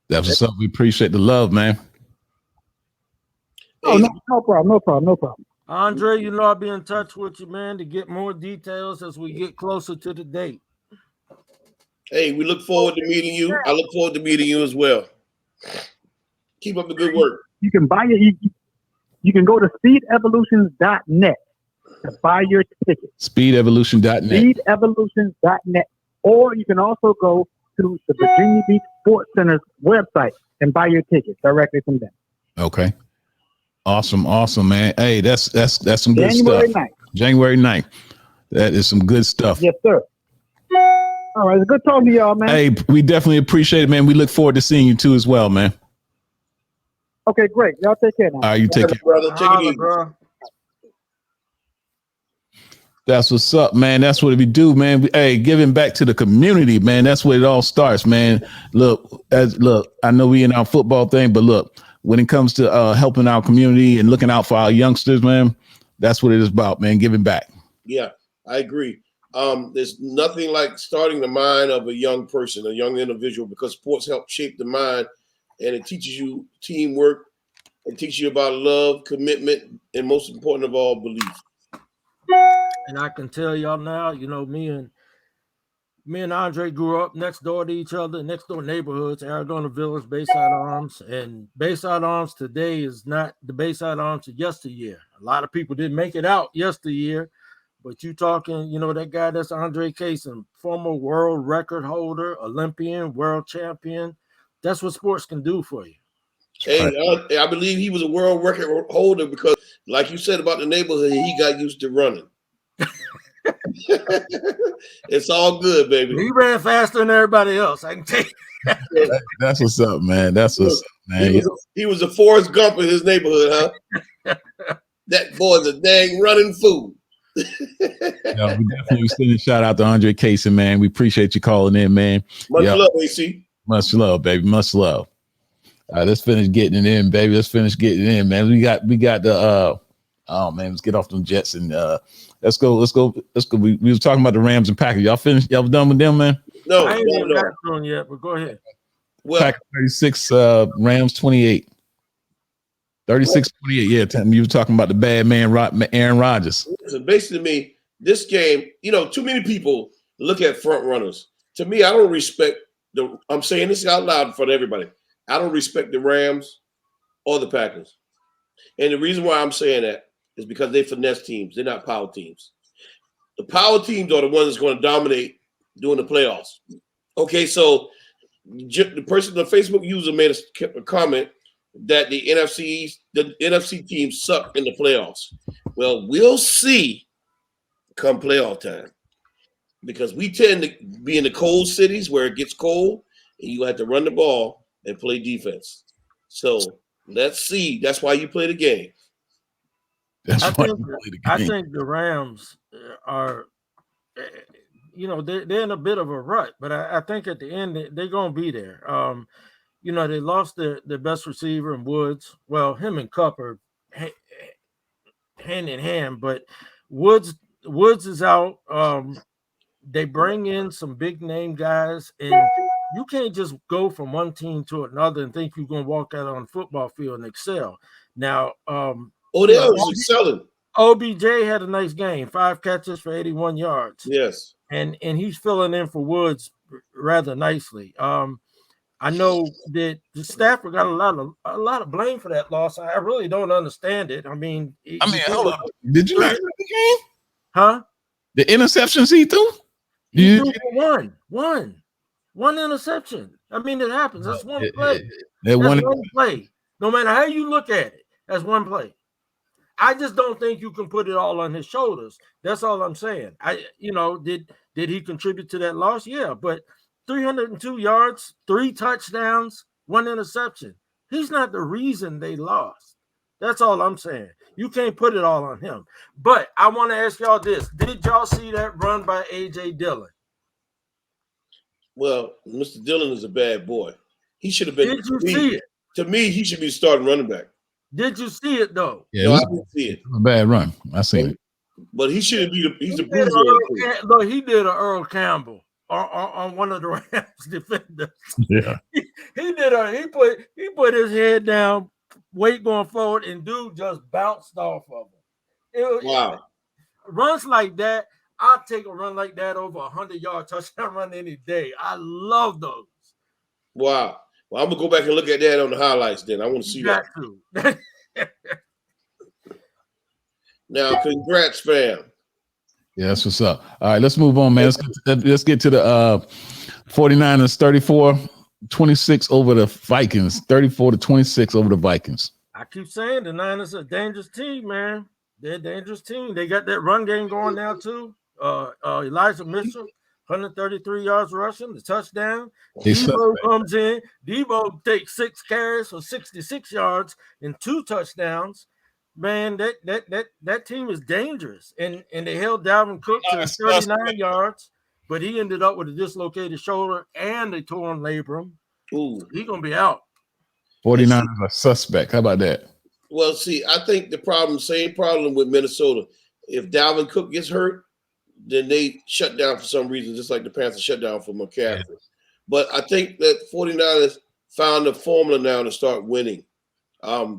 [SPEAKER 1] That's what's up. We appreciate the love, man.
[SPEAKER 5] Oh, no problem.
[SPEAKER 2] Andre, you know I'll be in touch with you, man, to get more details as we get closer to the date.
[SPEAKER 3] Hey, we look forward to meeting you. I look forward to meeting you as well. Keep up the good work.
[SPEAKER 5] You can buy you can go to speedevolutions.net to buy your ticket.
[SPEAKER 1] Speedevolution.net.
[SPEAKER 5] Speedevolutions.net. Or you can also go to the Virginia Beach Sports Center's website and buy your ticket directly from them.
[SPEAKER 1] Okay. Awesome, man. Hey, that's some good
[SPEAKER 5] January
[SPEAKER 1] stuff.
[SPEAKER 5] 9th.
[SPEAKER 1] January 9th. That is some good stuff.
[SPEAKER 5] Yes, sir. All right, it's good talking to y'all, man.
[SPEAKER 1] Hey, we definitely appreciate it, man. We look forward to seeing you too as well, man.
[SPEAKER 5] Okay, great. Y'all take care now.
[SPEAKER 1] All right, you take care,
[SPEAKER 3] brother. Take it easy.
[SPEAKER 2] Bro.
[SPEAKER 1] That's what's up, man. That's what we do, man. Hey, giving back to the community, man. That's where it all starts, man. Look, I know we in our football thing, but look, when it comes to helping our community and looking out for our youngsters, man, that's what it is about, man. Giving back.
[SPEAKER 3] Yeah, I agree. There's nothing like starting the mind of a young person, a young individual, because sports help shape the mind, and it teaches you teamwork, it teaches you about love, commitment, and most important of all, belief.
[SPEAKER 2] And I can tell y'all now, you know, me and Andre grew up next door to each other, next door neighborhoods, Arizona Village, Bayside Arms. And Bayside Arms today is not the Bayside Arms of yesteryear. A lot of people didn't make it out yesteryear, But you talking, that guy that's Andre Kaysen, former world record holder, Olympian, world champion. That's what sports can do for you.
[SPEAKER 3] Hey, I believe he was a world record holder because, like you said about the neighborhood, he got used to running. It's all good, baby.
[SPEAKER 2] He ran faster than everybody else. I can tell you.
[SPEAKER 1] That's what's up, man. That's what's up, man.
[SPEAKER 3] He was a Forrest Gump in his neighborhood, huh? That boy's a dang running fool.
[SPEAKER 1] We definitely sending a shout out to Andre Kaysen, man. We appreciate you calling in, man.
[SPEAKER 3] Much love, AC.
[SPEAKER 1] Much love, baby. Much love. All right, let's finish getting it in, baby. Let's finish getting it in, man. We got the let's get off them Jets and let's go. We was talking about the Rams and Packers. Y'all finished? Y'all done with them, man?
[SPEAKER 2] No, I ain't even got on yet, but go ahead.
[SPEAKER 1] Well, Packers 36, Rams 28. 36-28. Yeah, you were talking about the bad man, Aaron Rodgers.
[SPEAKER 3] So basically, to me, this game, too many people look at front runners. To me, I don't respect I'm saying this out loud in front of everybody. I don't respect the Rams or the Packers. And the reason why I'm saying that is because they finesse teams. They're not power teams. The power teams are the ones that's going to dominate during the playoffs. Okay, so the person, the Facebook user made a comment that the NFC teams suck in the playoffs. Well, we'll see come playoff time because we tend to be in the cold cities where it gets cold and you have to run the ball and play defense. So let's see. That's why you play the game.
[SPEAKER 2] I think the Rams are, they're in a bit of a rut, but I think at the end they're going to be there. They lost their best receiver in Woods. Well, him and Kupp are hand in hand, but Woods is out. They bring in some big name guys, and you can't just go from one team to another and think you're going to walk out on the football field and excel. Now,
[SPEAKER 3] Odell is excelling.
[SPEAKER 2] OBJ had a nice game, 5 catches for 81 yards.
[SPEAKER 3] Yes,
[SPEAKER 2] and he's filling in for Woods rather nicely. I know that the Stafford got a lot of blame for that loss. I really don't understand it. I mean,
[SPEAKER 1] hold on. Did you not the game?
[SPEAKER 2] Huh?
[SPEAKER 1] The interceptions he threw?
[SPEAKER 2] He threw one interception. I mean, it happens. That's one play. That's one play. No matter how you look at it, that's one play. I just don't think you can put it all on his shoulders. That's all I'm saying. Did he contribute to that loss? Yeah, but 302 yards, 3 touchdowns, 1 interception. He's not the reason they lost. That's all I'm saying. You can't put it all on him. But I want to ask y'all this. Did y'all see that run by A.J. Dillon?
[SPEAKER 3] Well, Mr. Dillon is a bad boy. He should have been.
[SPEAKER 2] Did you see it?
[SPEAKER 3] To me, he should be starting running back.
[SPEAKER 2] Did you see it, though?
[SPEAKER 1] Yeah,
[SPEAKER 3] no, I didn't see it.
[SPEAKER 1] A bad run. I seen it.
[SPEAKER 3] But he should be. He's a bruiser.
[SPEAKER 2] Look, he did an Earl Campbell on one of the Rams defenders.
[SPEAKER 1] Yeah,
[SPEAKER 2] he put his head down, weight going forward, and dude just bounced off of him.
[SPEAKER 3] Wow.
[SPEAKER 2] Runs like that, I'll take a run like that over 100-yard touchdown run any day. I love those.
[SPEAKER 3] Wow. Well, I'm gonna go back and look at that on the highlights. Then I want to see that. Now, congrats, fam.
[SPEAKER 1] Yeah, that's what's up. All right, let's move on, man. Let's get to the 49ers 34-26 over the Vikings. 34-26 over the Vikings.
[SPEAKER 2] I keep saying the Niners are a dangerous team, man. They're a dangerous team. They got that run game going now too. Elijah Mitchell, 133 yards rushing, the touchdown. Debo comes in. Debo takes 6 carries for 66 yards and 2 touchdowns. Man, that team is dangerous. And they held Dalvin Cook to 39 yards, but he ended up with a dislocated shoulder and a torn labrum.
[SPEAKER 3] Ooh.
[SPEAKER 2] He's gonna be out.
[SPEAKER 1] 49 is a suspect. How about that?
[SPEAKER 3] Well, see, I think same problem with Minnesota. If Dalvin Cook gets hurt, then they shut down for some reason, just like the Panthers shut down for McCaffrey. Yeah. But I think that 49ers found the formula now to start winning.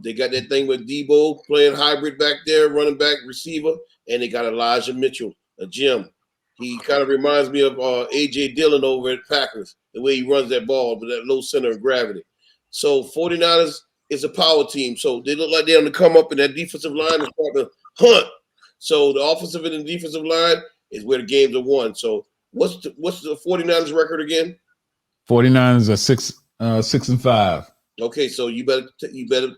[SPEAKER 3] They got that thing with Debo playing hybrid back there, running back, receiver, and they got Elijah Mitchell, a gem. He kind of reminds me of A.J. Dillon over at Packers, the way he runs that ball with that low center of gravity. So 49ers is a power team. So they look like they're on the come up, and that defensive line is starting to hunt. So the offensive and the defensive line is where the games are won. So what's the 49ers record again?
[SPEAKER 1] 49ers are 6-5.
[SPEAKER 3] Okay, so you better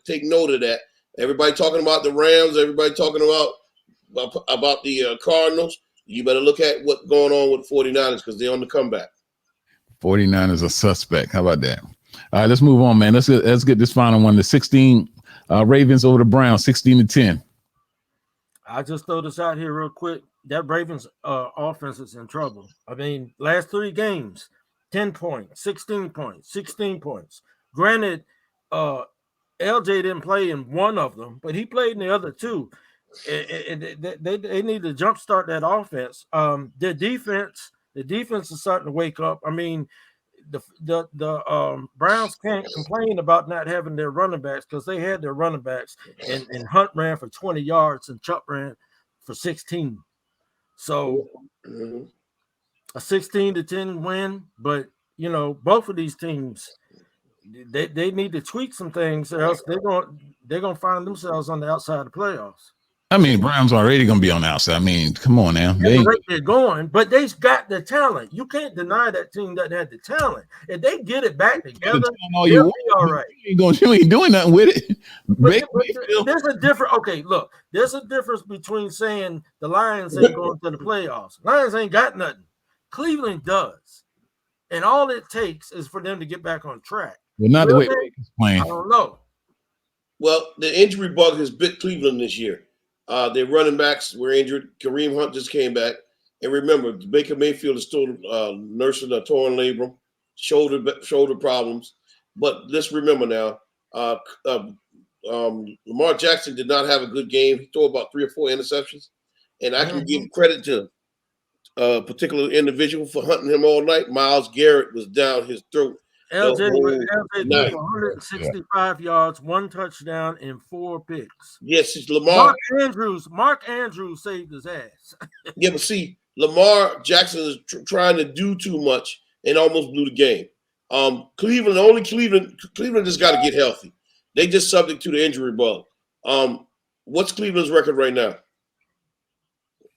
[SPEAKER 3] take note of that. Everybody talking about the Rams. Everybody talking about the Cardinals. You better look at what's going on with 49ers because they're on the comeback.
[SPEAKER 1] 49ers are suspect. How about that? All right, let's move on, man. Let's get this final one. The 16 Ravens over the Browns, 16-10.
[SPEAKER 2] I just throw this out here real quick. That Ravens offense is in trouble. I mean, last 3 games, 10 points, 16 points, 16 points. Granted, LJ didn't play in one of them, but he played in the other 2. They need to jumpstart that offense. The defense is starting to wake up. I mean, the Browns can't complain about not having their running backs because they had their running backs, and Hunt ran for 20 yards and Chuck ran for 16. So a 16-10 win, but you know, both of these teams they need to tweak some things, or else they're gonna find themselves on the outside of the playoffs.
[SPEAKER 1] I mean, Browns already going to be on the outside. I mean, come on now.
[SPEAKER 2] They're going, but they've got the talent. You can't deny that team doesn't have the talent. If they get it back together, they'll be all right.
[SPEAKER 1] You ain't doing nothing with it.
[SPEAKER 2] But there's a difference. Okay, look, there's a difference between saying the Lions ain't going to the playoffs. Lions ain't got nothing. Cleveland does. And all it takes is for them to get back on track.
[SPEAKER 1] Well, not the way Baker's playing.
[SPEAKER 2] I don't know.
[SPEAKER 3] Well, the injury bug has bit Cleveland this year. Their running backs were injured. Kareem Hunt just came back. And remember, Baker Mayfield is still nursing a torn labrum, shoulder problems. But let's remember now, Lamar Jackson did not have a good game. He threw about 3 or 4 interceptions. And I can give credit to a particular individual for hunting him all night. Myles Garrett was down his throat.
[SPEAKER 2] LJ threw 165 yards, 1 touchdown, and 4 picks.
[SPEAKER 3] Yes, it's Lamar.
[SPEAKER 2] Mark Andrews saved his ass.
[SPEAKER 3] Yeah, but see, Lamar Jackson is trying to do too much and almost blew the game. Cleveland just got to get healthy. They just subject to the injury bug. What's Cleveland's record right now?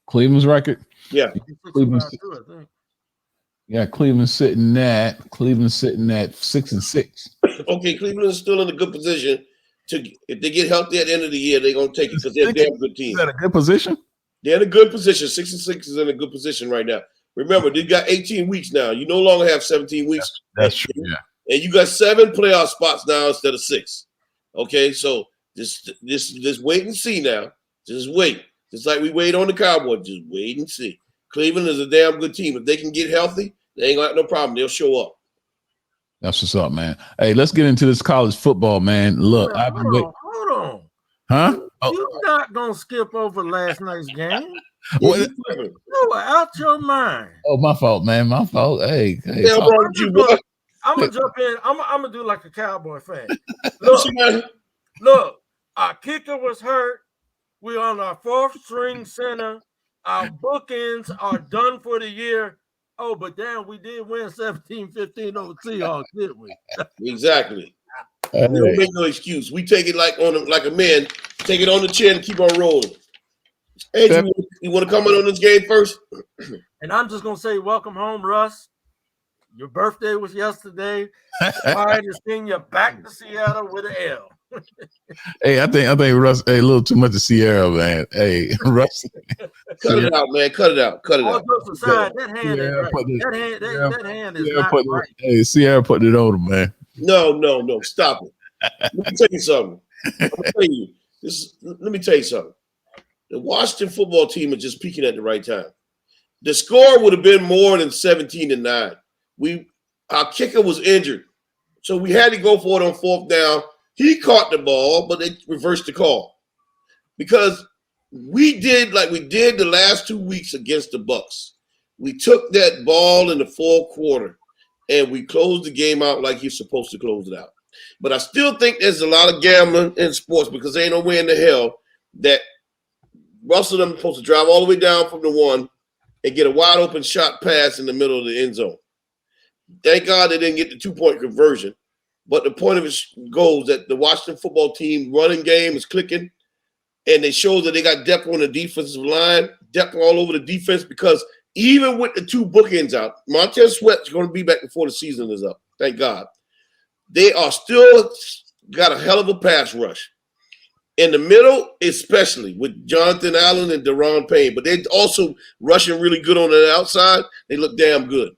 [SPEAKER 1] Cleveland's record?
[SPEAKER 3] Yeah.
[SPEAKER 1] Cleveland's sitting at 6-6.
[SPEAKER 3] Okay, Cleveland is still in a good position if they get healthy at the end of the year, they're gonna take it because they're a damn good team.
[SPEAKER 1] Is that a good position?
[SPEAKER 3] They're in a good position. 6-6 is in a good position right now. Remember, they got 18 weeks now. You no longer have 17 weeks.
[SPEAKER 1] That's true. Yeah.
[SPEAKER 3] And you got 7 playoff spots now instead of 6. Okay, so just wait and see now. Just wait. Just like we wait on the Cowboys. Just wait and see. Cleveland is a damn good team. If they can get healthy, they ain't gonna have no problem. They'll show up.
[SPEAKER 1] That's what's up, man. Hey, let's get into this college football, man. Look,
[SPEAKER 2] hold on.
[SPEAKER 1] Huh?
[SPEAKER 2] You're not gonna skip over last night's game.
[SPEAKER 1] What?
[SPEAKER 2] You were out your mind.
[SPEAKER 1] Oh, my fault, man. My fault. Hey.
[SPEAKER 2] I'm gonna jump in. I'm gonna do like a Cowboy fan. Look, our kicker was hurt. We're on our 4th string center. Our bookends are done for the year. Oh, but damn, we did win 17-15 over Seahawks, didn't we?
[SPEAKER 3] Exactly. We don't make no excuse. We take it like a man. Take it on the chin and keep on rolling. Hey, you want to comment on this game first?
[SPEAKER 2] And I'm just gonna say, welcome home, Russ. Your birthday was yesterday. Sorry to send you back to Seattle with an L.
[SPEAKER 1] Hey, I think Russ. Hey, a little too much of Sierra, man. Hey, Russ.
[SPEAKER 3] Cut it out, man. Cut it out.
[SPEAKER 2] Aside, that hand is right. That hand is not right.
[SPEAKER 1] Hey, Sierra put it on him, man.
[SPEAKER 3] No. Stop it. Let me tell you something. Let me tell you something. The Washington football team is just peaking at the right time. The score would have been more than 17-9. Our kicker was injured, so we had to go for it on 4th down. He caught the ball, but they reversed the call because we did like we did the last 2 weeks against the Bucs. We took that ball in the 4th quarter and we closed the game out like you're supposed to close it out. But I still think there's a lot of gambling in sports because there ain't no way in the hell that Russell them supposed to drive all the way down from the 1 and get a wide open shot pass in the middle of the end zone. Thank God they didn't get the 2-point conversion. But the point of it goes that the Washington football team running game is clicking, and they show that they got depth on the defensive line, depth all over the defense, because even with the two bookends out, Montez Sweat's going to be back before the season is up. Thank God. They are still got a hell of a pass rush. In the middle, especially with Jonathan Allen and Deron Payne, but they're also rushing really good on the outside. They look damn good.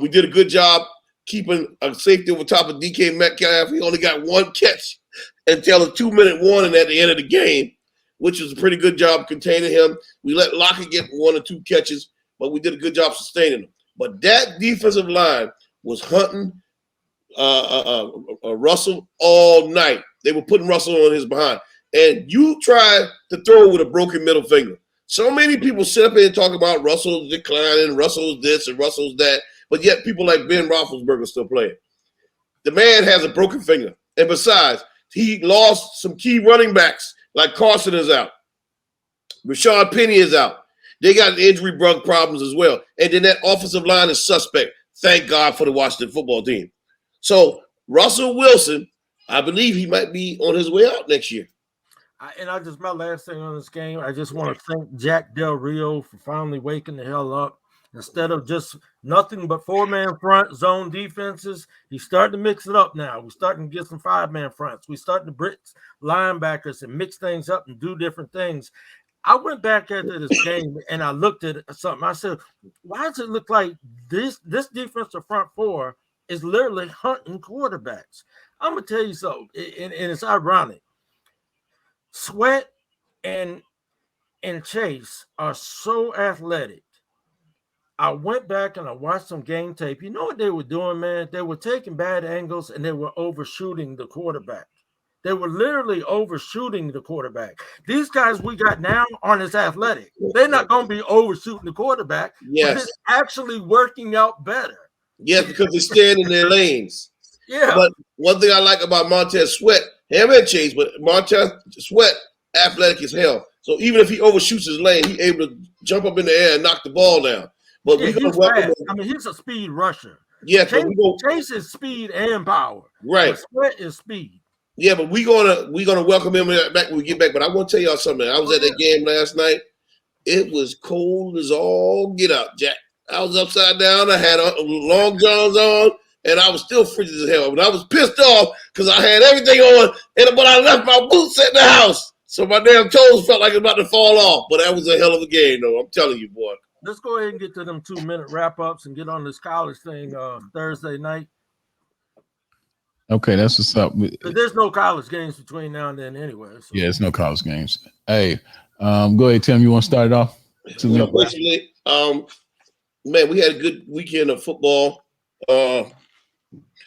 [SPEAKER 3] We did a good job keeping a safety over top of DK Metcalf. He only got one catch until a 2-minute warning at the end of the game, which was a pretty good job containing him. We let Lockett get 1 or 2 catches, but we did a good job sustaining him. But that defensive line was hunting Russell all night. They were putting Russell on his behind. And you try to throw with a broken middle finger. So many people sit up here and talk about Russell's declining, Russell's this and Russell's that, but yet people like Ben Roethlisberger still playing. The man has a broken finger. And besides, he lost some key running backs, like Carson is out. Rashad Penny is out. They got injury bug problems as well. And then that offensive line is suspect. Thank God for the Washington football team. So Russell Wilson, I believe he might be on his way out next year.
[SPEAKER 2] My last thing on this game, I just want to thank Jack Del Rio for finally waking the hell up. Instead of just nothing but 4-man front zone defenses, he's starting to mix it up now. We're starting to get some 5-man fronts. We're starting to blitz linebackers and mix things up and do different things. I went back into this game and I looked at something. I said, why does it look like this defensive front four is literally hunting quarterbacks? I'm going to tell you something, and it's ironic. Sweat and Chase are so athletic. I went back and I watched some game tape. You know what they were doing, man? They were taking bad angles and they were overshooting the quarterback. They were literally overshooting the quarterback. These guys we got now aren't as athletic. They're not going to be overshooting the quarterback.
[SPEAKER 3] Yes.
[SPEAKER 2] But it's actually working out better.
[SPEAKER 3] Yes, because they're staying in their lanes.
[SPEAKER 2] Yeah.
[SPEAKER 3] But one thing I like about Montez Sweat, him and Chase, but Montez Sweat, athletic as hell. So even if he overshoots his lane, he's able to jump up in the air and knock the ball down. But
[SPEAKER 2] yeah,
[SPEAKER 3] we're going to
[SPEAKER 2] I mean, he's a speed rusher.
[SPEAKER 3] Yeah,
[SPEAKER 2] Chase is speed and power.
[SPEAKER 3] Right.
[SPEAKER 2] Sweat is speed.
[SPEAKER 3] Yeah, but we're gonna welcome him back when we get back. But I want to tell y'all something. I was at that game last night. It was cold as all get out, Jack. I was upside down. I had long johns on, and I was still frigid as hell. But I was pissed off because I had everything on, but I left my boots at the house, so my damn toes felt like it was about to fall off. But that was a hell of a game, though. I'm telling you, boy.
[SPEAKER 2] Let's go ahead and get to them 2-minute wrap-ups and get on this college thing Thursday night.
[SPEAKER 1] Okay, that's what's up.
[SPEAKER 2] But there's no college games between now and then anyway. So.
[SPEAKER 1] Yeah, it's no college games. Hey, go ahead, Tim. You want to start it off?
[SPEAKER 3] Basically, man, we had a good weekend of football.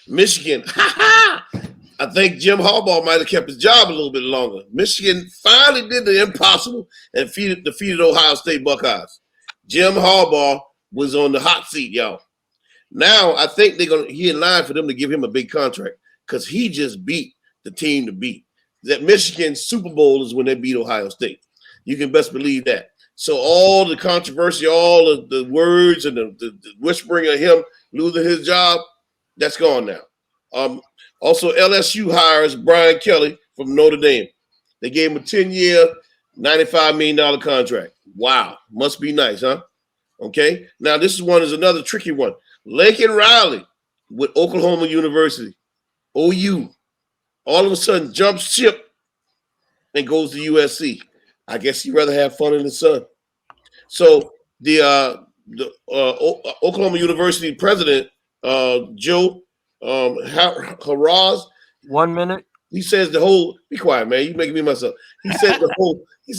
[SPEAKER 3] Michigan, I think Jim Harbaugh might have kept his job a little bit longer. Michigan finally did the impossible and defeated Ohio State Buckeyes. Jim Harbaugh was on the hot seat, y'all. Now I think he in line for them to give him a big contract because he just beat the team to beat. That Michigan Super Bowl is when they beat Ohio State. You can best believe that. So all the controversy, all of the words and the whispering of him losing his job, that's gone now. Also, LSU hires Brian Kelly from Notre Dame. They gave him a 10-year, $95 million contract. Wow. Must be nice, huh? Okay. Now, this one is another tricky one. Lincoln Riley with Oklahoma University, OU, all of a sudden jumps ship and goes to USC. I guess he'd rather have fun in the sun. So the Oklahoma University president, Joe Haraz,
[SPEAKER 2] 1 minute.
[SPEAKER 3] He says the whole. Be quiet, man. You making me myself. He said the whole. He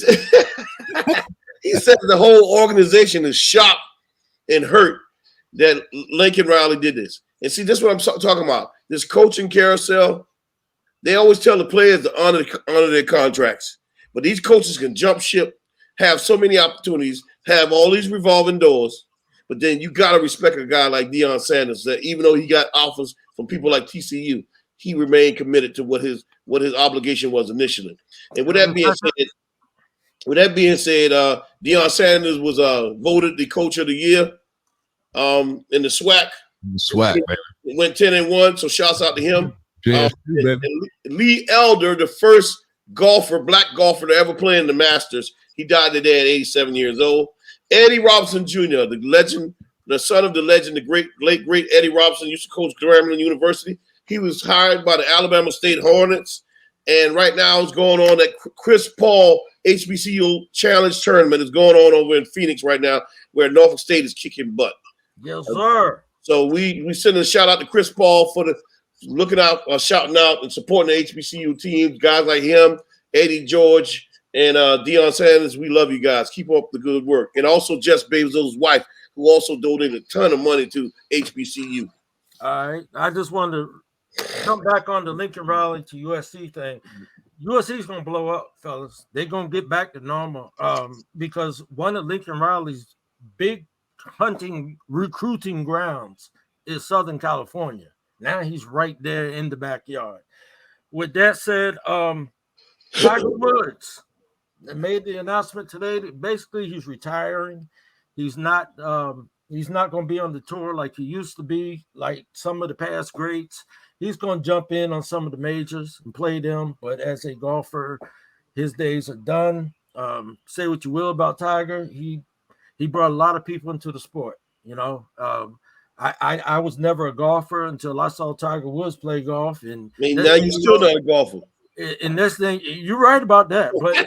[SPEAKER 3] said the whole organization is shocked and hurt that Lincoln Riley did this. And see, this is what I'm talking about. This coaching carousel. They always tell the players to honor their contracts, but these coaches can jump ship, have so many opportunities, have all these revolving doors. But then you gotta respect a guy like Deion Sanders that even though he got offers from people like TCU, he remained committed to what his obligation was initially. And with that being said, Deion Sanders was voted the coach of the year in the SWAC.
[SPEAKER 1] SWAC, baby.
[SPEAKER 3] It went 10-1, so shouts out to him.
[SPEAKER 1] Yeah,
[SPEAKER 3] Lee Elder, the first black golfer to ever play in the Masters. He died today at 87 years old. Eddie Robinson Jr., the legend, the son of the legend, the late great Eddie Robinson, used to coach Grambling University. He was hired by the Alabama State Hornets. And right now it's going on that Chris Paul HBCU Challenge Tournament is going on over in Phoenix right now, where Norfolk State is kicking butt.
[SPEAKER 2] Yes, sir.
[SPEAKER 3] So we send a shout out to Chris Paul for the looking out, shouting out, and supporting the HBCU teams. Guys like him, Eddie George, and Deion Sanders. We love you guys. Keep up the good work. And also Jess Bezos' wife, who also donated a ton of money to HBCU.
[SPEAKER 2] All right. I just wanted to come back on the Lincoln Riley to USC thing. USC is going to blow up, fellas. They're going to get back to normal because one of Lincoln Riley's big recruiting grounds is Southern California. Now he's right there in the backyard. With that said, Tiger Woods made the announcement today that basically he's retiring. He's not going to be on the tour like he used to be, like some of the past greats. He's going to jump in on some of the majors and play them, but as a golfer, his days are done. Say what you will about Tiger, he brought a lot of people into the sport. You know, I was never a golfer until I saw Tiger Woods play golf, and
[SPEAKER 3] now you're still not a golfer.
[SPEAKER 2] And this thing, you're right about that, but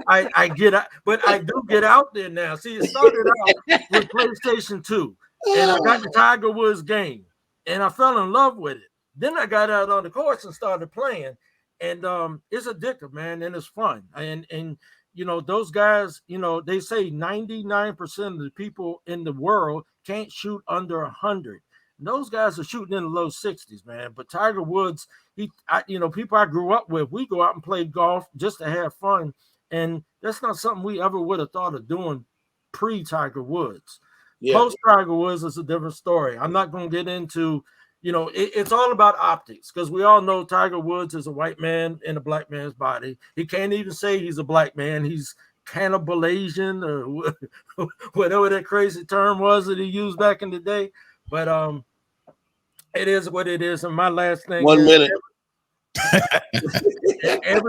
[SPEAKER 2] I get out, but I do get out there now. See, it started out with PlayStation 2, and I got the Tiger Woods game, and I fell in love with it. Then I got out on the course and started playing, and it's addictive, man, and it's fun. And you know, those guys, you know, they say 99% of the people in the world can't shoot under 100. And those guys are shooting in the low 60s, man. But Tiger Woods, people I grew up with, we go out and play golf just to have fun, and that's not something we ever would have thought of doing pre-Tiger Woods. Yeah. Post-Tiger Woods is a different story. I'm not going to get into. You know, it's all about optics because we all know Tiger Woods is a white man in a black man's body. He can't even say he's a black man. He's cannibal Asian or whatever that crazy term was that he used back in the day. But it is what it is. And my last thing
[SPEAKER 3] 1 minute.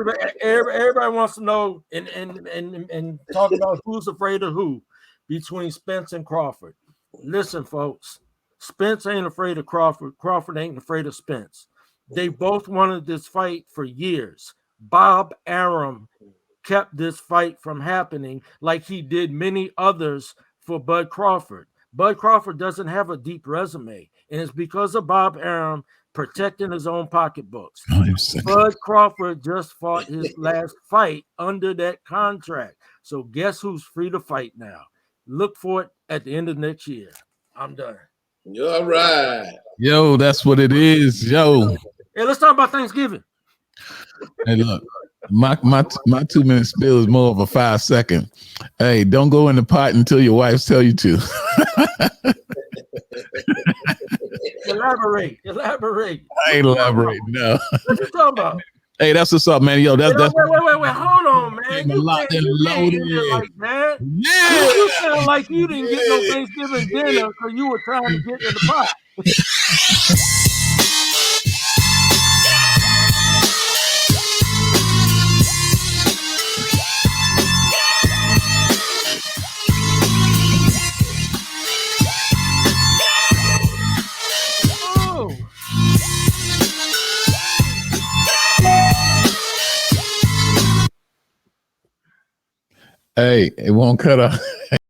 [SPEAKER 2] Everybody wants to know and talk about who's afraid of who between Spence and Crawford. Listen, folks. Spence ain't afraid of Crawford. Crawford ain't afraid of Spence. They both wanted this fight for years. Bob Arum kept this fight from happening like he did many others for Bud Crawford. Bud Crawford doesn't have a deep resume, and it's because of Bob Arum protecting his own pocketbooks. Bud Crawford just fought his last fight under that contract. So guess who's free to fight now? Look for it at the end of next year. I'm done.
[SPEAKER 3] You're all right.
[SPEAKER 1] Yo, that's what it is. Yo.
[SPEAKER 2] Hey, let's talk about Thanksgiving.
[SPEAKER 1] Hey, look, my 2 minute spill is more of a 5 second. Hey, don't go in the pot until your wife tell you to.
[SPEAKER 2] Elaborate.
[SPEAKER 1] I ain't elaborate. No.
[SPEAKER 2] What you talking about?
[SPEAKER 1] Hey, that's what's up, man. Yo, that's
[SPEAKER 2] wait. Hold on, man. You
[SPEAKER 1] locked and loaded.
[SPEAKER 2] Like that.
[SPEAKER 1] Yeah.
[SPEAKER 2] You sound like you didn't get no Thanksgiving dinner because you were trying to get in the pot.
[SPEAKER 1] Hey, it won't cut off.